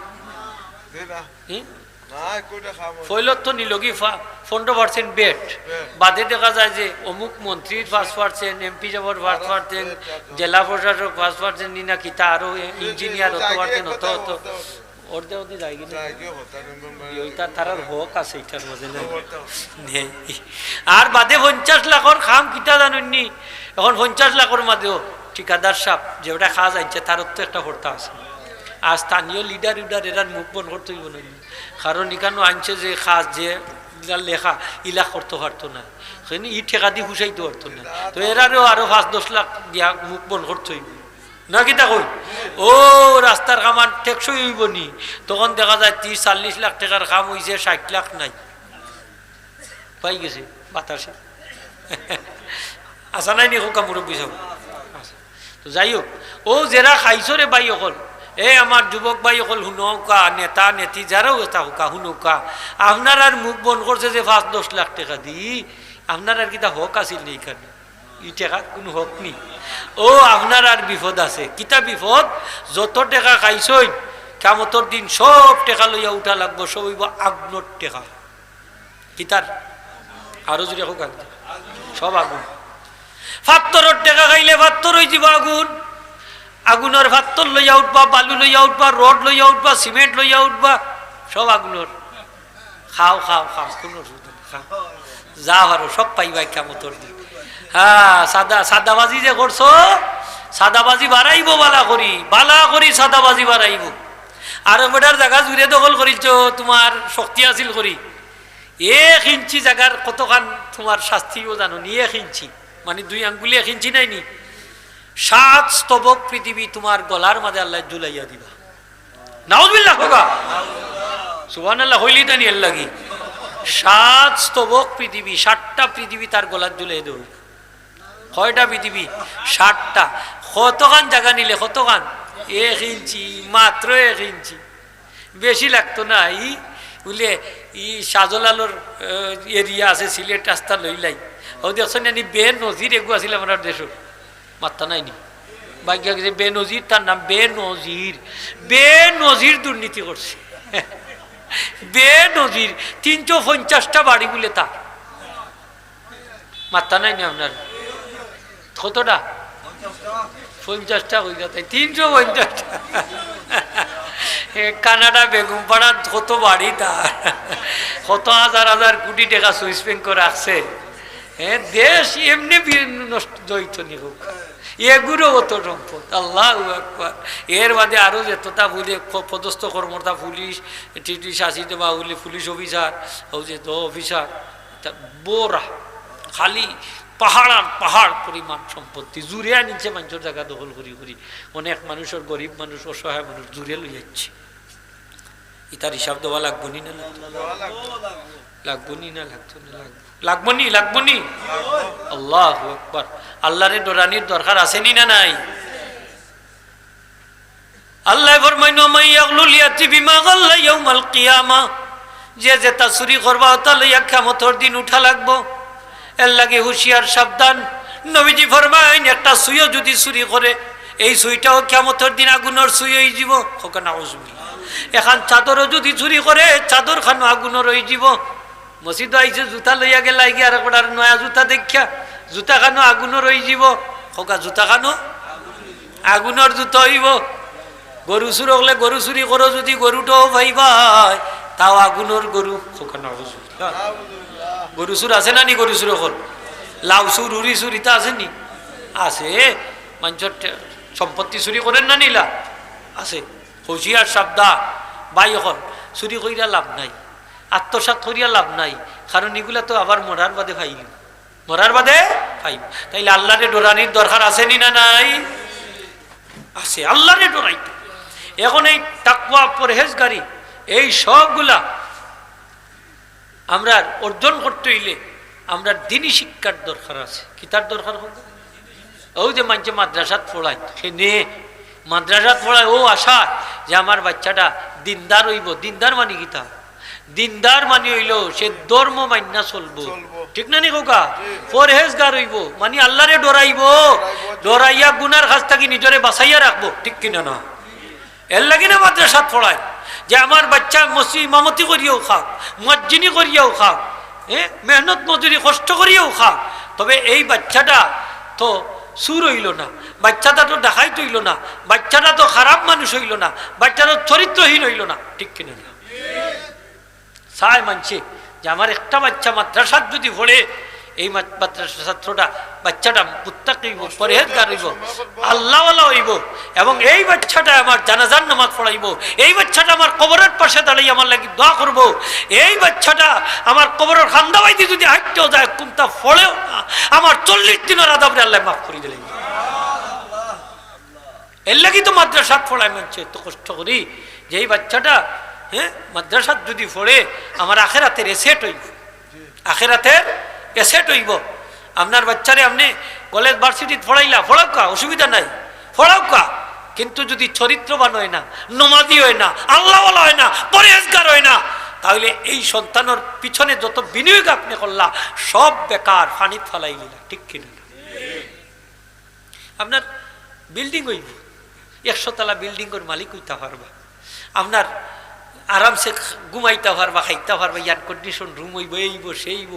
[SPEAKER 1] ফইলত তো নিলগি 15% বেট বাদে দেখা যায় যে অমুক মন্ত্রীর 5%, এমপি যাবার 5%, জেলা প্রশাসক 5% নি না কিতা, আরো ইঞ্জিনিয়ার অত পার্সেন্ট, অত ওরদে ওদি যাই কিনা ওইটার তারার হক আছে এটার মাঝে নেই। আর বাদে 50 লাখর খাম কিতা জানুননি, এখন 50 লাখর মাঝেও ঠিকাদার সাহেব যেটা খাওয়া যাচ্ছে তার তো একটা হর্তা আছে। আর স্থানীয় লিডার এরার মুখ বন্ধ করতে হইব না, কারণ এখানে আনছে যে খাস যে লেখা ইলা করতে পারতো না, ই ঠেকা দিয়ে হুসাইতে পারতো না, তো এরারও আরো 5-10 লাখ দিয়া মুখ বন্ধ করতে হইব না। কিতা কই ও রাস্তার কামান টেকসই হইব নি, তখন দেখা যায় 30-40 লাখ টাকার কাম হয়েছে, 60 লাখ নাই পাই গেছে বাতাসে। আসা নাই নি হোকা মুরব্বী সব। তো যাই হোক, ও যারা খাইছরে বাই অকল, এ আমার যুবক ভাই অকল হুনৌকা, নেতা নেতি যারাও এটা হোকা হুনৌকা, আপনার আর মুখ বন্ধ করছে যে 5-10 লাখ টাকা দি, আপনার আর কিতা হক আছিল নি এখানে? ই টাকা কোনো হক নি। ও আপনার আর বিপদ আছে। কিতা বিপদ? যত টাকা খাইছই কামতর দিন সব টাকা লইয়া উঠা লাগবো, সব হইব আগুনের টাকা। কিতার আরো যদি হোক সব আগুন। ফাত্তরের টাকা খাইলে ফাত্তর হয়ে যাব আগুন, আগুনের ফাত্তর লইয়া উঠবা, বালু লইয়া উঠবা, রড লইয়া উঠবা, সিমেন্ট লইয়া উঠবা, সব আগুনের। খাও খাও খাও, কোনো খাও যা পারো সব পাইবাই কামতর দিন। হ্যাঁ, সাদাবাজি যে করছো, সাদাবাজি বাড়াইব, বালা করি সাদাবাজি বাড়াইব। আর বেটার জায়গা জুড়ে দখল করিছ, তোমার শক্তি আছিল করি 1 ইঞ্চি জায়গার কতখান তোমার শাস্তিও জানো নি? 1 ইঞ্চি মানে 2 আঙ্গুলি 1 ইঞ্চি নাই নি? 7 স্তবক পৃথিবী তোমার গলার মাঝে আল্লাহ ঝুলাইয়া দিবা। নাউজুবিল্লাহ হোগা, সুবহানাল্লাহ হইলি তানি এর লাগি। 7 স্তবক পৃথিবী, 7টা পৃথিবী তার গলার ঝুলাই দেব। কয়টা পৃথিবী? 7টা। কতখান জায়গা নিলে? কতখান? 1 ইঞ্চি, মাত্র 1 ইঞ্চি, বেশি লাগতো না। বলে শাহজালালর এরিয়া আছে সিলেট রাস্তা লইলাই, ও দেখছেন নি বে নজির এগু আছিল আমার দেশ, মাত্রা নাইনি ভাগ্য গেছে বে নজির, তার নাম বে নজির। বে নজির দুর্নীতি করছে, বে নজির 350টা বাড়ি বলে তার, মাত্রা নাইনি আপনার কতটা? 50টা হয়ে যাতে 350টা। কানাডা বেগুমপাড়া কত বাড়ি তার, কত হাজার কোটি টাকা সুইস ব্যাংক করে রাখছে। হ্যাঁ, দেশ এমনি নষ্ট জয়িত নি হোক, এগুলো অত সম্পদ। আল্লাহু আকবার। এর বাদে আরো যেতটা বলে পদস্থ কর্মকর্তা, পুলিশ টিটি শাসিত বা বলে পুলিশ অফিসার, যেত অফিসার, বোরা খালি পাহাড় পরিমাণ সম্পত্তি জুড়ে আনিছে মানুষের জায়গা দখল করি করি। অনেক মানুষের, গরিব মানুষ, অসহায় মানুষ জুড়ে লই যাচ্ছে। ইতার হিসাব দেওয়া লাগবো নি না? লাগবো নি না? লাগবো নি? আল্লাহু আকবার। আল্লাহরে ডরানির দরকার আছে নি না নাই? আল্লাহ ফরমাইনো মাইয়াগলুল ইয়াতি বিমা গাল্লা ইয়াউমাল কিয়ামা, যে যেটা চুরি করবা ওটা লইয়া কিয়ামতের দিন উঠা লাগবো। এর লাগে হুঁশিয়ার, সাবধান। নবীজি ফরমাইন একটা সুইও যদি চুরি করে, এই সুইটাও কিয়ামতের দিন আগুনের সুই হয়ে যাব। এখন চাদরও যদি চুরি করে, চাদর খানো আগুনের হয়ে যাব। মসজিদ আইছে জুতা লইয়া গেল, আর একবার নয়া জুতা দেখা, জুতা খানো আগুনের হয়ে যাব। খোকা জুতা খানো আগুনের জুতা হইব। গরু চুর হলে গরু চুরি করো যদি, গরুটাও ভাইবাই তাও আগুনের গরু। খোকা না গরু চুর আছে না নি? গরু চুর হল লাউ চুর, উড়ি চুর, ইটা আছে নি? আছে। মানুষের সম্পত্তি চুরি করেন না নিলা? আছে। হুঁশিয়ার, সাবধান। ভাই হল চুরি করিয়া লাভ নাই, আত্মসাৎ করিয়া লাভ নাই, কারণ এগুলা তো আবার মরার বাদে পাইল, মরার বাদে পাইব। তাইলে আল্লাহরে ডরানির দরকার আছে নি না নাই? আছে। আল্লাহরে ডরাইতে এখন এই তাকওয়া, পরহেজগারি, এই সবগুলা আমরা অর্জন করতে হইলে আমরা দিনী শিক্ষার দরকার আছে। কি তার দরকার হবে? ওই যে মানুষে মাদ্রাসাত পড়ায়, সে নে মাদ্রাসাত পড়ায় ও আশা যে আমার বাচ্চাটা দিনদার হইব। দিনদার মানে গীতা, দিনদার মানে হইল সে ধর্ম মান্না চলবো, ঠিক না নি কোকা? পরহেজগার হইব মানে আল্লাহরে ডরাইব, ডরাইয়া গুনার কাছ থেকে নিজরে বাঁচাইয়া রাখবো, ঠিক কিনা না? এর লাগে না মাদ্রাসাত পড়ায় যে আমার বাচ্চা মসজিদ ইমামতি করিয়াও খাক, মুয়াজ্জিনি করিয়াও খাক, মেহনত মজুরি কষ্ট করিয়াও খাক, তবে এই বাচ্চাটা তো সুর হইল না, বাচ্চাটা তো ডাকাইত হইল না, বাচ্চাটা তো খারাপ মানুষ হইল না, বাচ্চাটা চরিত্রহীন হইল না, ঠিক কিনা? চায় মানছে যে আমার একটা বাচ্চা মাদ্রাসাত যদি পড়ে, এই মাদ্রাসা ছাত্রটা বাচ্চাটা মুত্তাকি হইব, পরহেজগার হইব, আল্লাহওয়ালা হইব, এবং এই বাচ্চাটা আমার জানাজার নামাজ পড়াইব, এই বাচ্চাটা আমার কবরের পাশে দাঁড়িয়ে আমার লাগি দোয়া করব, এই বাচ্চাটা আমার কবরের খান্দাবাইতে যদি হাঁটতেও যায় কোনটা ফলেও না, আমার 40 দিনের আদাবরে আল্লাহ মাফ করে দিলেন। এর লাগি তো মাদ্রাসাত পড়ায় মানছে তো কষ্ট করি যে এই বাচ্চাটা মাদ্রাসাত যদি পড়ে আমার আখেরাতের এসেট হইব, আখেরাতের এসেট হইব। আপনার বাচ্চারে আপনি কলেজ ভার্সিটিতে পড়াইলা, পড়াও কা, অসুবিধা নাই, পড়াও কা, কিন্তু যদি চরিত্রবান হয় না, নমাজি হয় না, আল্লাহওয়ালা হয় না, পরহেজগার হয় না, তাহলে এই সন্তানের পিছনে যত বিনিয়োগ আপনি করলা সব বেকার, পানিত ফালাই দিলা, ঠিক কিনা? আপনার বিল্ডিং হইব, 100 তলা বিল্ডিংয়ের মালিক হইতে পারবা, আপনার আরামসে ঘুমাইতে পারবা, খাইতে পারবা, এয়ার কন্ডিশন রুম হইব, এইব সেইব,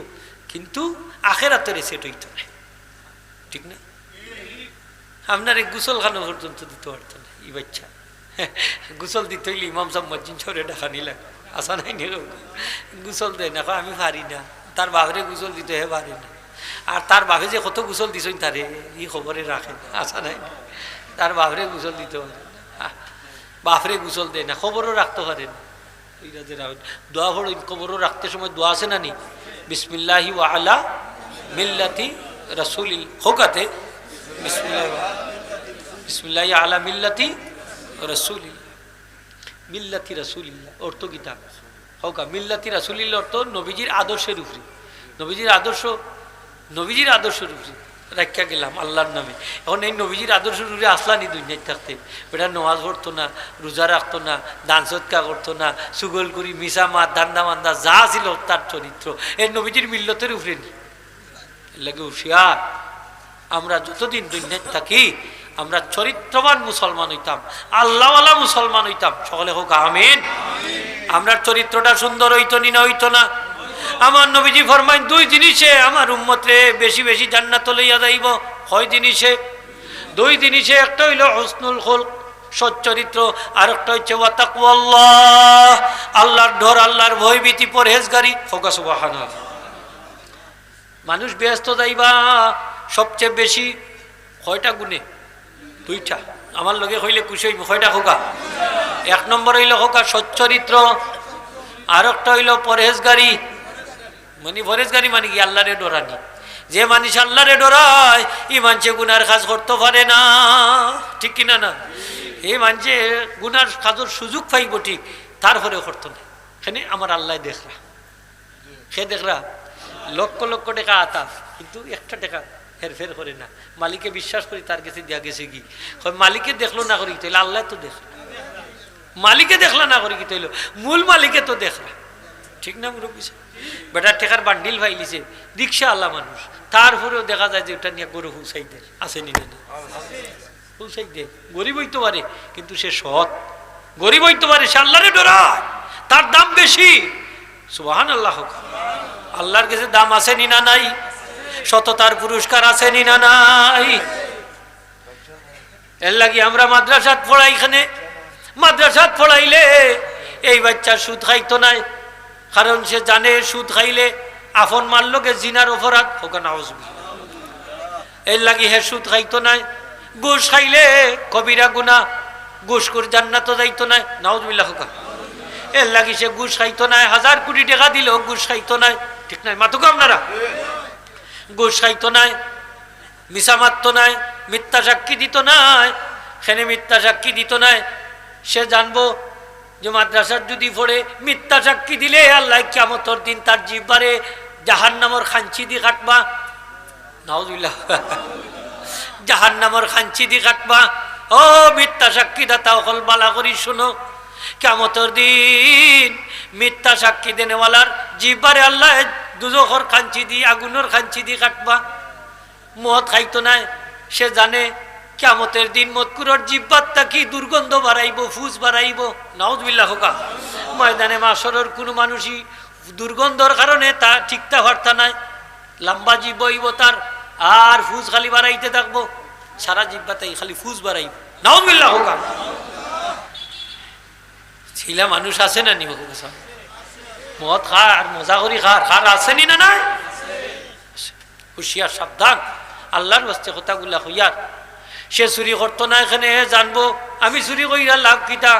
[SPEAKER 1] কিন্তু আখেরাতের সেট হইত না, ঠিক না? আপনার এই গুসল খানো পর্যন্ত দিতে পারত না এই বাচ্চা। গুসল দিতে হইলে ইমাম সাহেব মসজিদ ছড়ে ডাকা নিলাম, আসা নাই নি গুসল দেয় না, আমি পারি না, তার বাপরে গুসল দিতে হে পারি না, আর তার বাপে যে কত গুসল দিছই তারে এই খবরে রাখে না, আসা নাই না, তার বাপরে গুসল দিতে পারে না, বাপরে গুসল দেয় না, খবরও রাখতে পারে না। দোয়া পড়ো, খবরও রাখতে সময় দোয়া আছে না নি, বিসমিল্লাহি ওয়া আলা মিল্লাতি রাসূলিল হোকাতে, বিসমিল্লাহি আলা মিল্লাতি রাসূলিল, মিল্লাতি রাসূলিল্লাহ অর্থ কিতাব হোকা, মিল্লাতি রাসূলিল্লাহ অর্থ নবীজির আদর্শের উপরে, নবীজির আদর্শের উপরে রাখা গেলাম আল্লাহর নামে। এখন এই নবীজির আদর্শের উপরে আসলানি দুনিয়ায় থাকতে, বেটা নামাজ পড়তো না, রোজা রাখতো না, দান সদকা করতো না, সুগল করি, মিশা মাত, দান্ডা মান্দা যা ছিল তার চরিত্র এই নবীজির মিল্লতের উপরে নি। লাগে হুশিয়ার, আমরা যতদিন দুনিয়ায় থাকি আমরা চরিত্রবান মুসলমান হইতাম, আল্লাহওয়ালা মুসলমান হইতাম, সকলে হোক আমিন। আমরা চরিত্রটা সুন্দর হইতো নি না হইতো না? আমার নবীজি ফরমাইন 2 জিনিসে আমার উম্মতরে বেশি বেশি জান্নাত লইয়া যাইব। হয় জিনিসে? 2 জিনিসে, একটা হইল হুসনুল খুলক, সচ্চরিত্র, আর একটা হচ্ছে ওয়া তাকওয়াল্লাহ, আল্লাহর ডর, আল্লাহর ভয়ভীতি, পরহেজগারি। হোকা সুবহানাল্লাহ। মানুষ ব্যস্ত যাইবা সবচেয়ে বেশি কয়টা গুণে? 2টা। আমার লগে হইলে খুশি হইব। কয়টা হোকা? 1 নম্বর হইল হোকা সচ্চরিত্র, আর একটা হইল পরহেজগারি। মানে পরহেজগারি মানে কি? আল্লাহরে ডরানি। যে মানুষ আল্লাহরে ডরায় এই মানুষে গুনার কাজ করতে পারে না, ঠিক কিনা না? এই মানুষে গুনার কাজের সুযোগ পাইব ঠিক, তারপরে করতো না। এখানে আমার আল্লাহ দেখরা, সে দেখরা লক্ষ লক্ষ টাকা আতা, কিন্তু 1টা টাকা হেরফের করে না। মালিকে বিশ্বাস করি তার কাছে দেওয়া গেছে কি? মালিকে দেখলো না করি তাইলে আল্লাহ তো দেখ, মালিকে দেখলা না করি কি তাইল মূল মালিকে তো দেখলা, ঠিক না? মুরব্বী বেটার টেকার বান্ডিল ভাইলিছে, রিক্সা আল্লাহ মানুষ, তারপরেও দেখা যায় যে ওটা নিয়ে গরু হুসাই দেয়, আসেনি না? হুসাই দেয়, গরিব হইতে পারে কিন্তু সে সৎ, গরিব হইতে পারে সে আল্লাহরে ডরায়, তার দাম বেশি। সুবহানাল্লাহ। আল্লাহর কাছে দাম আসেনি না নাই? সততার পুরস্কার আসেনি না নাই? এর লাগি আমরা মাদ্রাসাত পড়াই, এখানে মাদ্রাসাত পড়াইলে এই বাচ্চা সুদ খাইতো নাই, কারণ সে জানে সুদ খাইলে আফন মারলোকে জিনার অপরাধ হোক না। এর লাগি হে সুদ খাইতো নাই। ঘুষ খাইলে কবিরা গুনাহ, ঘুষ করে জান্নাত যাইতো নাই, নাউজুবিল্লাহ হোক। এর লাগি সে ঘুষ খাইতো নাই, 1000 কোটি টাকা দিলেও ঘুষ খাইতো নাই, ঠিক নাই? মাতুক আপনারা, ঘুষ খাইতো নাই, মিছা মারতো নাই, মিথ্যা সাক্ষী দিত নাই, সেনে মিথ্যা সাক্ষী দিত নাই। সে জানবো যে মাদ্রাসার যদি পড়ে মিথ্যা সাক্ষী দিলে আল্লাহ কিয়ামতের দিন তার জিহ্বারে জাহান্নামের খাঞ্চি দিয়ে কাটবা, নাউজুবিল্লাহ, জাহান্নামের খাঞ্চি দিয়ে কাটবা। ও মিথ্যা সাক্ষী দাতা হল বালা করি শুনো, কিয়ামতের দিন মিথ্যা সাক্ষী দেনেওয়ালার জিহ্বারে আল্লাহ দুজখর খাঞ্চি দিয়ে, আগুনের খাঞ্চি দিয়ে কাটবা। মদ খাইতো নাই, সে জানে কিয়ামতের দিন মদকুরর জিহ্বাতটা কি দুর্গন্ধ বাড়াইব, ফুস বাড়াইব, নাউজুবিল্লাহ হোকা। ময়দানে মাশরের কোনো মানুষই দুর্গন্ধর কারণে তা ঠিকঠাক হর্তা নাই, লম্বা জীব হইব তার, আর ফুস খালি বাড়াইতে থাকবো। সারা জিব্বাতাই খালি ফুজ বাড়াই নাউজুবিল্লাহ হোক। ছিলা মানুষ আছে না নি মদ খা আর মজা করি খার আসেনি না নাই? হুশিয়ার সাবধান, আল্লাহর বাস্তে কথাগুলা হইয়ার। সে চুরি করতো না, এখানে জানবো আমি চুরি কইরা লাভ কিতা,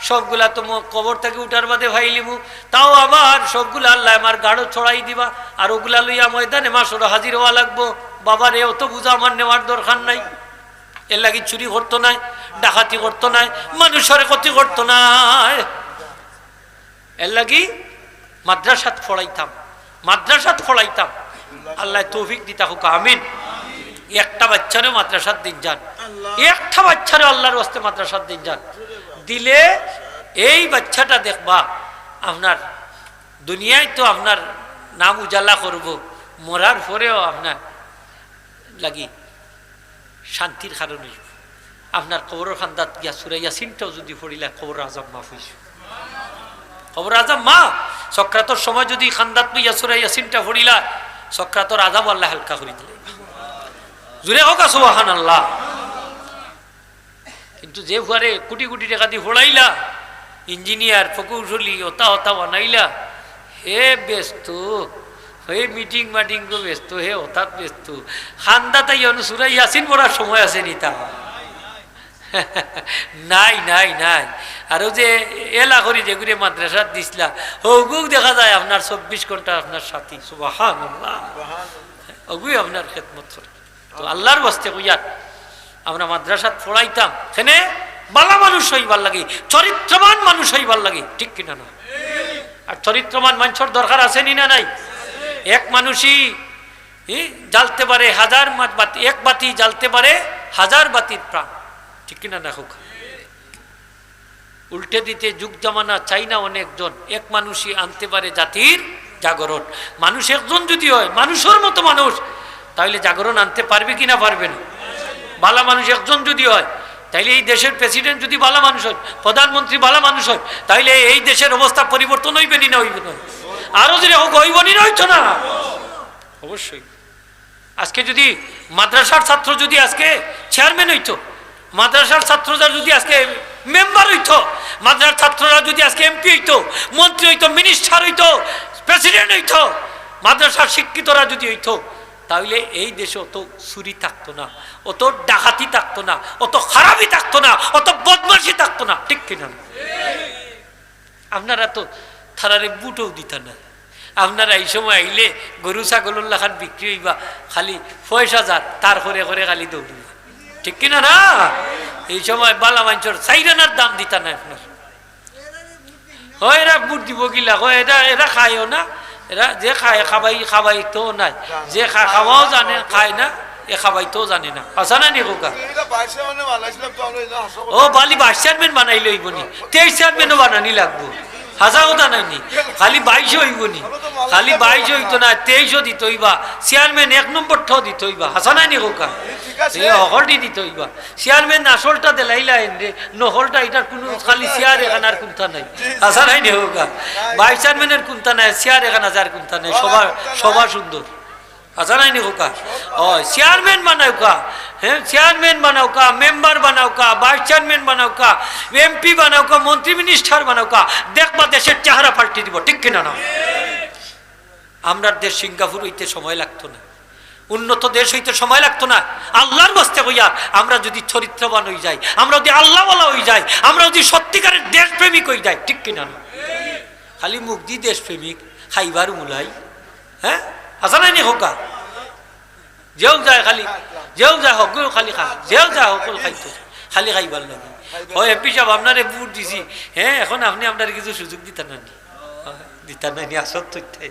[SPEAKER 1] সবগুলা তো কবর থেকে উঠার বাদে ভাইলিমু, তাও আবার সবগুলা আল্লাহ আমার গাঢ় ছড়াই দিবা, আর ওগুলা লইয়া ময়দানে মাসর হাজির হওয়া লাগবো। বাবার এ অত বুঝা আমার নেওয়ার দরকার নাই। এর লাগি চুরি করতো নাই, ডাকাতি করতো নাই, মানুষের ক্ষতি করতো নাই। এর লাগি মাদ্রাসাত পড়াইতাম, মাদ্রাসাত পড়াইতাম। আল্লাহ তৌফিক দিতা হোক, আমিন। একটা বাচ্চারে মাদ্রাসার দিন যান, একটা বাচ্চারে আল্লাহর ওয়াস্তে মাদ্রাসার দিন যান, দিলে এই বাচ্চাটা দেখবা আপনার দুনিয়ায় তো আপনার নাম উজালা করব, মরার পরেও আপনার লাগি শান্তির কারণে আপনার কবরের খান্দাত গিয়া সূরা ইয়াসিনটাও যদি পড়িলা কবর আজম মাফ হইছে। কবর আজম মা সক্রাতর সময় যদি খান্দাত লইয়া সূরা ইয়াসিনটা পড়িলা সক্রাতর আযাব আল্লাহ হালকা করে দিলে। জুড়ে হোক সুবহানাল্লাহ। কিন্তু যে ফুয়ারে কোটি কোটি টাকা দিয়ে পড়াইলা, ইঞ্জিনিয়ার প্রকৌশলী ওতা ওতা বানাইলা, হে ব্যস্ত, হে মিটিং মাটিং গো ব্যস্ত, হে ওতাত ব্যস্ত, খান্দা তাই সূরা ইয়াসিন পড়ার সময় আছে নি তা? নাই নাই নাই। আরো যে এলা করি যেগুলি মাদ্রাসাত দিছিলা ওগুক দেখা যায় আপনার 24 ঘন্টা আপনার সাথী। সুবহানাল্লাহ, ওগুই আপনার খেদমত করে। তো আল্লাহর বাস্তে কইয়ার আমরা মাদ্রাসাত পড়াইতাম, সেনে বালা মানুষ হইবার লাগে, চরিত্রবান মানুষ হইবার লাগে, ঠিক কিনা না? আর চরিত্রবান মানুষের দরকার আছে নি না নাই? এক মানুষই জ্বালতে পারে হাজার বাতি, এক বাতি জ্বালতে পারে হাজার বাতির প্রাণ, ঠিক কিনা না হোক? উল্টে দিতে যুগ জামানা চাই না অনেকজন, এক মানুষই আনতে পারে জাতির জাগরণ। মানুষ একজন যদি হয় মানুষের মতো মানুষ, তাহলে জাগরণ আনতে পারবে কিনা? পারবে না। ভালো মানুষ একজন যদি হয়, তাইলে এই দেশের প্রেসিডেন্ট যদি ভালো মানুষ হয়, প্রধানমন্ত্রী ভালো মানুষ হয়, তাইলে এই দেশের অবস্থা পরিবর্তন হইবে নি না? হইবে না। আরো যদি হোক হইব নি না? হইতো না? অবশ্যই। আজকে যদি মাদ্রাসার ছাত্র যদি আজকে চেয়ারম্যান হইতো, মাদ্রাসার ছাত্ররা যদি আজকে মেম্বার হইতো, মাদ্রাসার ছাত্ররা যদি আজকে এমপি হইতো, মন্ত্রী হইতো, মিনিস্টার হইতো, প্রেসিডেন্ট হইতো, মাদ্রাসার শিক্ষিতরা যদি হইতো, তাহলে এই দেশে অত চুরি থাকতো না, অত ডাকাতি থাকতো না, অত খারাপি থাকতো না, অত বদমাশি থাকতো না, ঠিক কিনা? আপনারা তো থানারে বুটও দিতেন না। আপনারা এই সময় আইলে গরু ছাগলের লাখান বিক্রি হইবা, খালি পয়সা যার তার করে করে খালি দৌড়িবা, ঠিক কিনা না? এই সময় বালা মানুষের চাইরানার দাম দিতা না আপনার। হয় এরা বুট দিব গিলা, হয় এটা এরা খায়ও না, এরা যে খায় খাবাই তো নাই, যে খাওয়াও জানে খায় না, এ খাবাই তো জানে না। আসা না নি কোকা? ও বালি 22 চেয়ারম্যান বানাই লইব নি, 23 চেয়ারম্যানও বানানি লাগবো। হাসা কথা নাইনি, খালি 22 হইব নি, খালি 22 হইতো না, 23ও দিত হইবা। চেয়ারম্যান 1 নম্বরটাও দিত হইবা। হাসা নাই নি কোকা? হলটি দিত হইবা। চেয়ারম্যান আসলটা দেলাইলা এনে নহলটা, এটার কোনো খালি চেয়ার এখানে আর কোনটা নাই। হাসা নাই নি কোকা? 22 চেয়ারম্যানের কোনটা নাই, চেয়ার এখানে যার কোনটা নাই, সবার সুন্দর। আচ্ছা নাই নি কোকা? ও চেয়ারম্যান বানাও কা, হ্যাঁ চেয়ারম্যান বানাও কা, মেম্বার বানাও কা, ভাইস চেয়ারম্যান বানাও কা, এমপি বানাও কা, মন্ত্রী মিনিস্টার বানাও কা, দেখবা দেশের চেহারা পাল্টে দিব, ঠিক কিনা না? আমরা দেশ সিঙ্গাপুর হইতে সময় লাগতো না, উন্নত দেশ হইতে সময় লাগতো না। আল্লাহর বাস্তে হইয়া আমরা যদি চরিত্রবান হয়ে যাই, আমরা যদি আল্লাহওয়ালা হয়ে যাই, আমরা যদি সত্যিকারের দেশপ্রেমিক হয়ে যাই, ঠিক কিনা না? খালি মুখ দি দেশপ্রেমিক খাইবার মুলাই, হ্যাঁ আসা নাই নি হোকা? যেও যায় খালি, যেও যায় হোক খালি খা, যেও যায় সকল খাইতো, খালি খাইবার লাগে। হয় এমপি সাহেব আপনারে বুট দিছি, হ্যাঁ এখন আপনি আপনার কিছু সুযোগ দিতেন না নি? দিতেন না নি? আসত তথ্যাই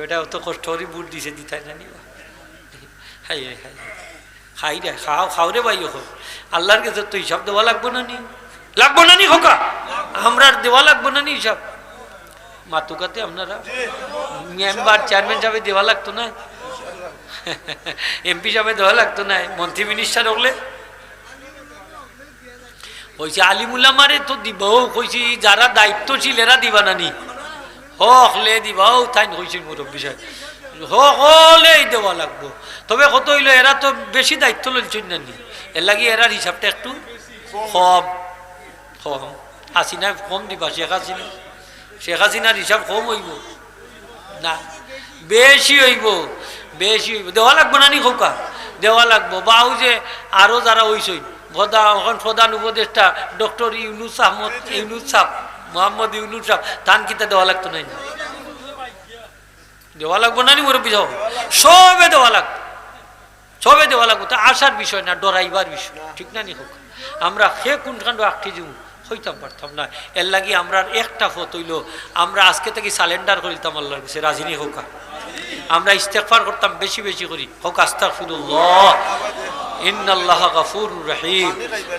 [SPEAKER 1] এটা অত কষ্ট করে বুট দিছে, দিতেন না নি? খাই খাই খাই রে, খাও রে ভাই, এখন আল্লাহর কাছে তো হিসাব দেওয়া লাগবো না নি? লাগবো না নি হোকা? আমরা দেওয়া লাগবো না নি হিসাব? মাতুকাতে আপনারা মেম্বার চেয়ারম্যান সাহেব দেওয়া লাগতো না, এমপি সাহেব দেওয়া লাগতো না, মন্ত্রী মিনিস্টার হলে কইছে আলিমুল্লামারে তো দিবাও, কইছি যারা দায়িত্বশীল এরা দিবা নানি, হলে দিবাও তাই কইছে মুরব্বী সাহেব, হলেই দেওয়া লাগবো। তবে কত হইলো এরা তো বেশি দায়িত্ব লইছেন নানি, এর লাগি এরার হিসাবটা একটু কম কম। হাসিনা কম দিবা, শেখ হাসিনার হিসাব কম হইব না, বেশি হইব, বেশি হইব। দেওয়া লাগবো না নি খোকা, দেওয়া লাগবো। বাউ যে আরো যারা হইসই এখন প্রধান উপদেষ্টা ডক্টর ইউনুস আহমদ, ইউনুস সাহ, মোহাম্মদ ইউনুস সাহ, তান কিতা দেওয়া লাগতো নাই? দেওয়া লাগবো না নি মুরব্বী সাহেব? সবে দেওয়া লাগতো, সবে দেওয়া লাগবো। তা আসার বিষয় না, ডরাইবার বিষয়, ঠিক না নি হোক? আমরা সে কোনখান আঁকটি যাব হইতাম পারতাম না। এর লাগি আমরা একটা ফত হইল, আমরা আজকে থেকে সালেন্ডার করিতাম আল্লাহর কাছে, রাজিনী হোক। আমরা ইস্তেগফার করতাম বেশি বেশি করি, হোক আস্তাগফিরুল্লাহ ইন্নাল্লাহ গফুরুর রহিম,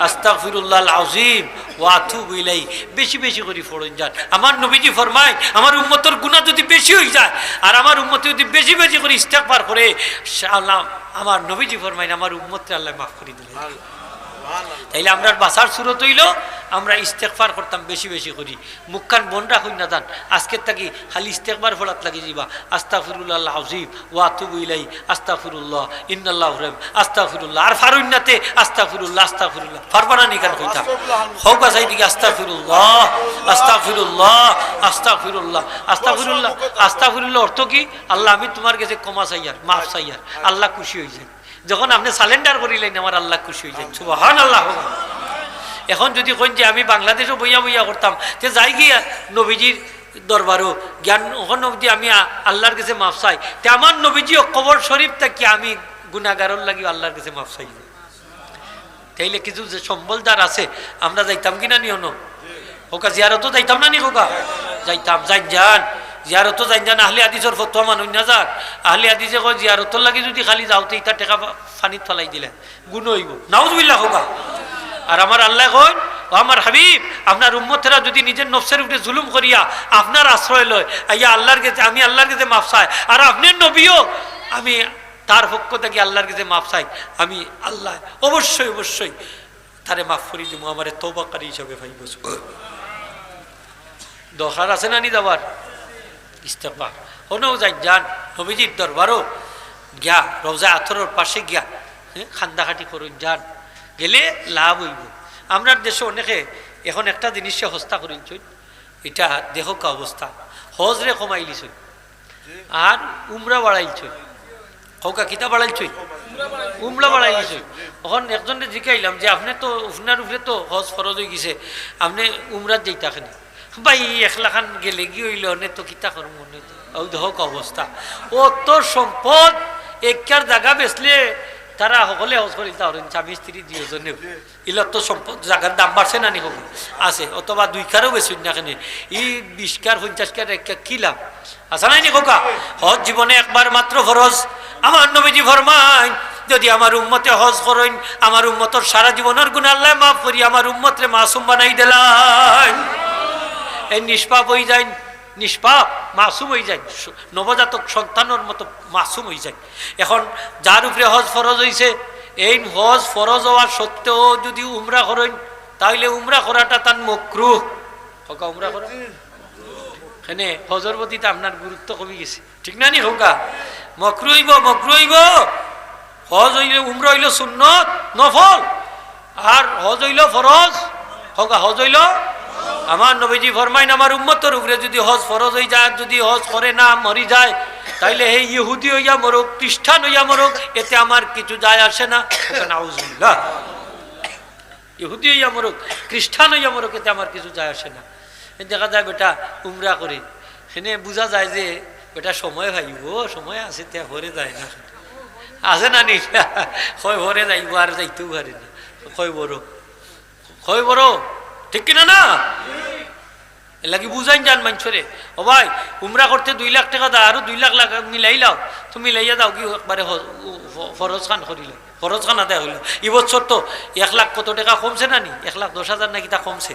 [SPEAKER 1] আস্তাগফিরুল্লাহল আযীম ওয়া আতুবু ইলাইহি, বেশি বেশি করে পড়ুন যান। আমার নবীজি ফরমায়, আমার উম্মতের গুনাহ যদি বেশি হয়ে যায় আর আমার উম্মত যদি বেশি বেশি করে ইস্তেগফার করে, আল্লাহ, আমার নবীজি ফরমায় আমার উম্মতকে আল্লাহ মাফ করে দিলেন। তাইলে আমরা বাসার সুরত হইল আমরা ইস্তেগফার করতাম বেশি বেশি করি, মুখখান বন রাখুন না যান। আজকের থাকি খালি ইস্তেগফার ফলাত লাগি যাবা, আস্তাগফিরুল্লাহল আযীম ওয়া আতুবু ইলাইহি, আস্তাগফিরুল্লাহ ইন্নাল্লাহু রাহিম, আস্তাগফিরুল্লাহ। আর ফারুন্নাতে আস্তাগফিরুল্লাহ আস্তাগফিরুল্লাহ ফারবানা নিকান কইতা হোক আসাই দিকে আস্তাগফিরুল্লাহ আস্তাগফিরুল্লাহ আস্তাগফিরুল্লাহ আস্তাগফিরুল্লাহ। আস্তাগফিরুল্লাহ অর্থ কি? আল্লাহ আমি তোমার কাছে ক্ষমা চাইয়ার, মাফ চাইয়ার, আল্লাহ খুশি হয়ে যায়। যখন আপনি সালেন্ডার করিলেন আমার আল্লাহ খুশি হয়ে যায়, সুবহানাল্লাহ। এখন যদি কইন যে আমি বাংলাদেশও বইয়া বইয়া করতাম, তে যাই গিয়া নবীজির দরবারও জ্ঞান ওখানে অবধি আমি আল্লাহর কাছে মাফ চাই, তে আমার নবীজিও কবর শরীফ থাকি আমি গুনাহগারর লাগি আল্লাহর কাছে মাফ চাই। তাইলে কিছু যে সম্বলদার আছে আমরা যাইতাম কিনা নিও ন হোকা, জিয়ারতও যাইতাম না নি হোকা? যাইতাম, যান জিয়ারতও যান। আহলে হাদিসের ফতোয়া মানুষ না যান, আহলে হাদিসে কয় জিয়ারতর লাগি যদি খালি যাওতে ইটা টেকা পানিত ফেলাই দিলে গুণ হইব, নাউজুবিল্লাহ হোকা। আর আমার আল্লাহ কয়, আমার হাবিব আপনার উম্মতেরা যদি নিজের নফসের উপরে জুলুম করিয়া আপনার আশ্রয় লয়, আইয়া আল্লাহর কাছে আমি আল্লাহর কাছে মাফ চাই, আর আপনার নবীও আমি তার পক্ষ থেকে আল্লাহর কাছে মাফ চাই, আমি আল্লাহ অবশ্যই অবশ্যই তারে মাফ করি দিব, আমার তওবাকারী হিসাবে ভাইব। দরকার আছে না নি যাবার ইস্তেগফার? হনেও যান নবীজির দরবারও গিয়া রওজা আতরের পাশে গিয়া খান্দাখাটি করুন যান, গেলে লাভ হইব। আমরা দেশে অনেকে এখন একটা জিনিস হস্তা করিলছই, এটা দেহ কা অবস্থা, হজরে কমাইলিছই আর উমরা বাড়াইলছই। হৌকা কিতা বাড়াইলছই? উমরা বাড়াইলিছই। এখন একজনে জিজ্ঞাইলাম যে আপনি তো আপনার উপরে তো হজ ফরজ হয়ে গেছে, আপনি উমরাত যাইতাখেন? ভাই 1 লাখান গেলে কি হইল অনে তো কিতা করব মনে তো দেহ কা অবস্থা। ও তোর সম্পদ একটার জায়গা বেচলে তারা সকলে হজ করি, তাহলে স্বামী স্ত্রী 2 জনেও ইলার তো সম্পদ জায়গার দাম বাড়ছে না নি হোক আছে, অথবা 2 কারও বেশি না কেন, 20 কার 50 কার একটা কি লাভ আসা নাই নি খোকা? হজ জীবনে একবার মাত্র ফরজ। আমার নবীজি ফরমায় যদি আমার উম্মতে হজ করেন আমার উম্মতর সারা জীবনের গুনাহ আল্লাহ মাফ করি, আমার উম্মতরে মাসুম বানাই দিলাই, এই নিষ্পাপ হয়ে যায়, নিষ্পাপ মাসুম হয়ে যায়, নবজাতক সন্তানের মতো মাসুম হয়ে যায়। এখন যার উপরে হজ ফরজ হয়েছে, এই হজ ফরজ হওয়ার সত্ত্বেও যদি উমরা করেন তাহলে উমরা করাটা তার মাকরুহ। হোকা উমরা করা এখানে হজর প্রতি আপনার গুরুত্ব কমে গেছে, ঠিক না নি হোকা? মাকরুহ হইব, মাকরুহ হইব। হজ হইলে উমরা হইল সুন্নত নফল, আর হজ হইল ফরজ। হোকা হজ হইল আমার নবীজি ফরমাইন আমার উম্মতের উপরে যদি হজ ফরজ হয়ে যায়, যদি হজ করে না মরি যায়, তাইলে হে ইহুদি হইয়া মরুক, খ্রিস্টান হইয়া মরুক, এতে আমার কিছু যায় আসে না। নাউজুবিল্লাহ। ইহুদি হইয়া মরুক, খ্রিস্টান হইয়া মরুক, এতে আমার কিছু যায় আসে না। দেখা যায় বেটা উমরা করে, সেনে বোঝা যায় যে বেটা সময় ভাইব, সময় আছে তে ভরে যায় না, আছে না নি? হয় ভরে যাইব আর যাইতেও পারে না, হয় বড় ঠিক কিনা না? লাগি বুঝাইন যান মানুষরে, ও ভাই উমরা করতে 2 লাখ টাকা দাও, আরো 2 লাখ মিলাই লাও, তুমি মিলাইয়া দাও কি একবারে ফরজ খান করিল, ফরজ খান আদায় হইল। এই বছর তো 1 লাখ কত টাকা কমছে না নি? 1,10,000 নাকি তা কমছে,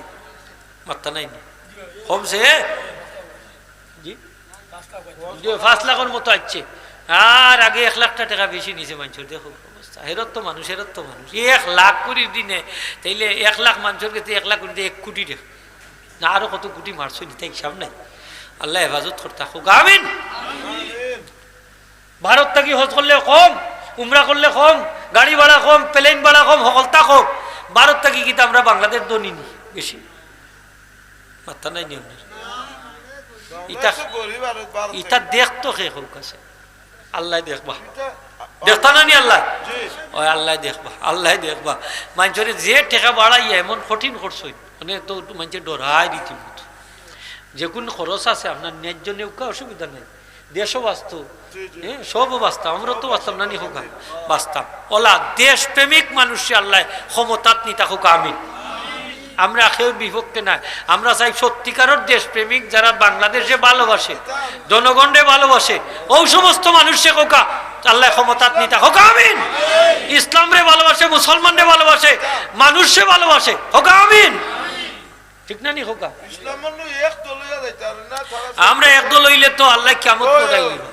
[SPEAKER 1] মাত্রা নাই নি কমছে জি 5 লাখের মতো আসছে, আর আগে 1 লাখ টাকা বেশি নিছে মানুষের। দেখো অবস্থা, হেরত তো মানুষ 1 লাখ করে দিনে, তাইলে 1 লাখ মানুষের কাছে 1 লাখ করে 1 কোটি টাকা না, আরো কত কোটি মারছো নিতে হিসাব নাই। আল্লাহ হেফাজত করতে হোক, আমিন। ভারত থেকে হজ করলে কম, উমরা করলে কম, গাড়ি ভাড়া কম, প্লেন ভাড়া কম, সকলতা কম। ভারত থেকে কিন্তু আমরা বাংলাদেশ ধনী নি বেশি, মাথা নাই নি আপনার। ইটা দেখতো কে হোক কাছে, আল্লাহ দেখবা, দেখতা না নি আল্লাহ, ওই আল্লাহ দেখবা, আল্লাহ দেখবা। মানুষের যে টেকা বাড়াইয়া এমন কঠিন খরচ হই, মানে তো মানুষের ডরাই রীতিমতো। যে কোন খরচ আছে আপনার ন্যায্য নেউকা, অসুবিধা নেই। দেশও বাঁচত, হ্যাঁ সবও বাঁচতাম, আমরা তো বাঁচতাম না নি হোকা, বাঁচতাম। ওলা দেশপ্রেমিক মানুষে আল্লাহ ক্ষমতাত নিতা হোক আমি। আমরা কেউ বিভক্তি নাই, আমরা চাই সত্যিকারের দেশপ্রেমিক যারা বাংলাদেশে ভালোবাসে, জনগণে ভালোবাসে, ওই সমস্ত মানুষে হোকা আল্লাহ ক্ষমতাত নিতা হোক আমিন। ইসলাম রে ভালোবাসে, মুসলমান রে ভালোবাসে, মানুষে ভালোবাসে হোক আমিন। ঠিক না নি হোকা? আমরা একদল হইলে তো আল্লাহ কিয়ামত পড়াই হইব।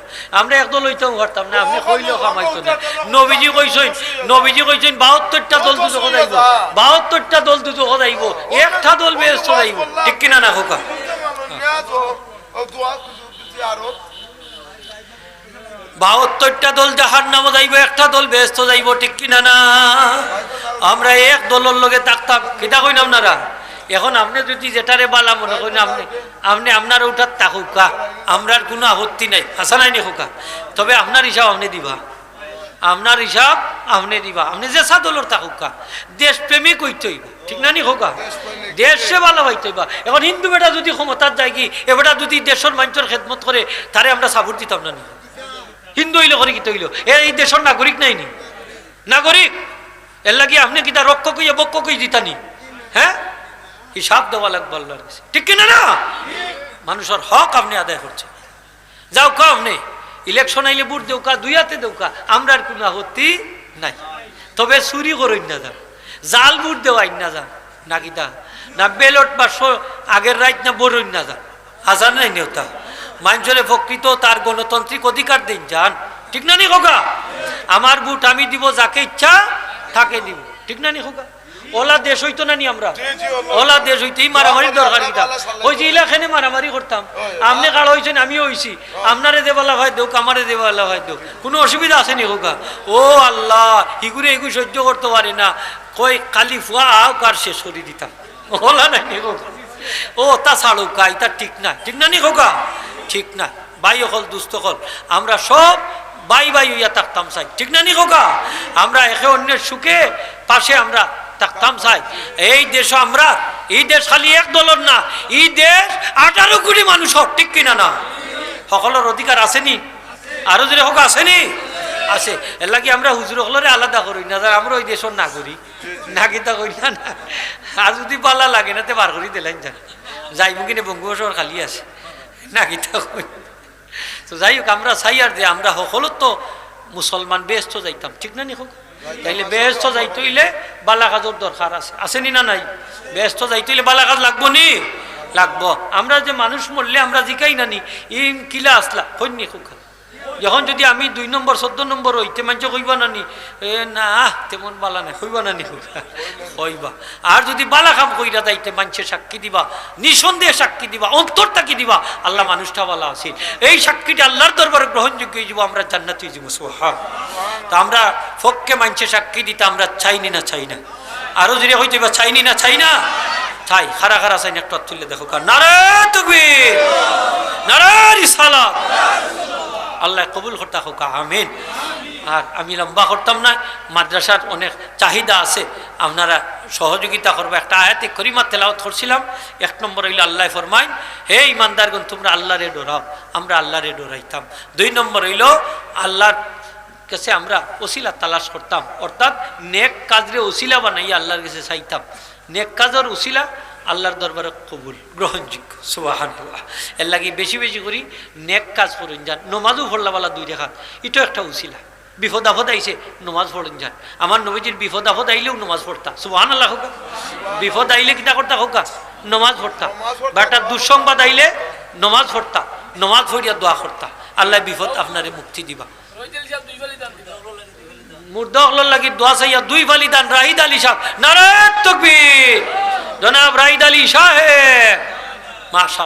[SPEAKER 1] আমরা একদল হইতেও পারতাম না, আপনি কইলেও কামাইতো না। নবীজি কইছেন, নবীজি কইছেন 72টা দল দুজক যাইব, 72টা দল দুজক যাইব, একটা দল বেহেশত যাইব। ঠিক কিনা না হোকা? 72টা দল জাহান্নামে যাইব, একটা দল বেহেশত যাইব। ঠিক কিনা না? আমরা এক দলের লগে থাকতাম, কিটা কইন আপনারা? এখন আপনি যদি যেটারে বালা মনে করেন, আপনি আপনার ওটার তাকুকা, আমরার কোনো আপত্তি নাই, হাসা নাই নি হোকা। তবে আপনার হিসাব আপনি দিবা, আপনার হিসাব আপনি দিবা, আপনি যে সাদলর তাকুকা। দেশপ্রেমিক হইতে হইব, ঠিক না নি হোকা? দেশে ভালো হইতে হইবা। এখন হিন্দু বেটা যদি ক্ষমতার যায় কি, এবেটা যদি দেশের মানুষের খেদমত করে, তারে আমরা সাপোর্ট দিতাম না। হিন্দু হইলে করে কিতে হইল, এই দেশের নাগরিক নাই নি, নাগরিক এর লাগি আপনি কিতা রক্ষক হইয়া বক্ষক হই দিতানি? হ্যাঁ, হিসাব দেওয়া লাগবে আল্লাহর কাছে, ঠিক কিনা না? মানুষের হক আপনি আদায় করছেন, যাও কা আপনি ইলেকশন আইলে ভোট দেও কা, দুই হাতে দেও কা, আমরা আর কোনো আপত্তি নাই। তবে চুরি করই না যান, জাল ভোট দেওয়াই না যান, না কিতা না বেলট বাক্স আগের রাইত না বড়ই না যান, হাজার নাই নেওতা। মানুষের প্রকৃত তার গণতান্ত্রিক অধিকার দিন যান, ঠিক না নি খোকা? আমার ভোট আমি দিব, যাকে ইচ্ছা তাকে দিব, ঠিক না নি খোকা? ওলা দেশ হইতো না নি আমরা, ওলা দেশ হইতেই মারামারি দরকার কিতা? ওই যে ইলাখানে মারামারি করতাম, আপনি কাড় হয়েছেন, আমিও হইছি, আপনারে দেওয়ালা হয় দেউক, আমারে দেওয়ালা হয় দেউক, কোনো অসুবিধা আছে নি হোকা? ও আল্লাহ, ইগুরে এগুলো সহ্য করতে পারে না, কই কালি ফুয়া আও কার শেষ করে দিতাম, ওলা নাই নি হোকা? ও তা ছাড়ো কা, এটা ঠিক না, ঠিক না নি হোকা? ঠিক না। ভাই হল দুস্থ হল, আমরা সব বাই বাই হইয়া থাকতাম চাই, ঠিক না নি হোকা? আমরা একে অন্যের সুখে পাশে আমরা থাকতাম চাই। এই দেশ আমরা, এই দেশ খালি এক দলের না, এই দেশ 18 কোটি মানুষের, ঠিক কিনা না? সকলের অধিকার আসেনি, আরো যদি হোক আসেনি, আছে। এর লাগে আমরা হুজুর হলরে আলাদা করি না, আমরা ওই দেশের নাগরিক, নাগিতা করি না। আর যদি পাল্লা লাগে না তে বার করি দিলেন যান, যাইব কিনে বঙ্গোপসাগর খালি আছে, নাগিতা করি। তো যাই হোক, আমরা চাই আর যে আমরা সকলের তো মুসলমান বেহেশত যাইতাম, ঠিক না নি হোক? তাইলে বেহেশত যাইতে হইলে বালাকাজের দরকার আছে, আসেনি না নাই? বেহেশত যাইতে হইলে বালাকাজ লাগবো নি? লাগবো। আমরা যে মানুষ মরলে আমরা জিকাই না নি ইন কিলা আসলা হইনি খুখা। যখন যদি আমি 2 নম্বর 14 নম্বর হইতে মানুষ কইবা না নি, এ না তেমন বালা নাই, হইবা না নি খুখা? হইবা। আর যদি বালা কাম কইরা যাইতে মানুষের সাক্ষী দিবা, নিঃসন্দেহে সাক্ষী দিবা, অন্তর তাকি দিবা আল্লাহ মানুষটা বালা আছে, এই সাক্ষীটা আল্লাহর দরবারে গ্রহণযোগ্য হয়ে যাব, আমরা জান্নাতে হয়ে যাব। সুবহানাল্লাহ। তো আমরা ফককে মানুষের সাক্ষী দিতে আমরা চাইনি না, চাই না? আরো যদি হইতে বা চাইনি না, চাই না? চাই। খারা খারা চাই না, একটা তুললে দেখো কার নারে তাকবীর, নারে রিসালাত। আল্লাহ কবুল করতে হোক, আমিন। আর আমি লম্বা করতাম না, মাদ্রাসার অনেক চাহিদা আছে, আপনারা সহযোগিতা করবো। একটা আয়াতে করিমা তেলাওয়াত করছিলাম। 1 নম্বর হইল আল্লাহ ফরমাইন, হে ইমানদারগণ তোমরা আল্লাহরে ডরাও, আমরা আল্লাহরে ডরাইতাম। 2 নম্বর হইল আল্লাহর কাছে আমরা ওসিলা তালাশ করতাম, অর্থাৎ নেক কাজরে ওসিলা বানাইয়া আল্লাহর কাছে চাইতাম। নেক কাজের ওসিলা আল্লাহর দরবারে কবুল গ্রহণযোগ্য। সুবহানাল্লাহ। এর লাগি বেশি বেশি করি নেক কাজ করুন যান। নমাজও পড়লাবালা 2 রাকাত, এটাও একটা উসিলা। বিপদ আপদ আইছে নমাজ পড়ুন যান। আমার নবীজির বিপদ আপদ আইলেও নমাজ পড়তা। সুবহানাল্লাহ হোক। বিপদ আইলে কিতা করতা হোক? নমাজ পড়তা। বাটার দুঃসংবাদ আইলে নমাজ পড়তা, নমাজ পড়িয়া দোয়া করতা, আল্লাহ বিপদ আপনারে মুক্তি দিবা। মুর্দা হলার লাগি দোয়া চাইয়া 2 ফালি দান। রাহিদ আলী সাহেব, নারে তাকবীর। জনাব রাহিদ আলী সাহেব, মাশাআল্লাহ।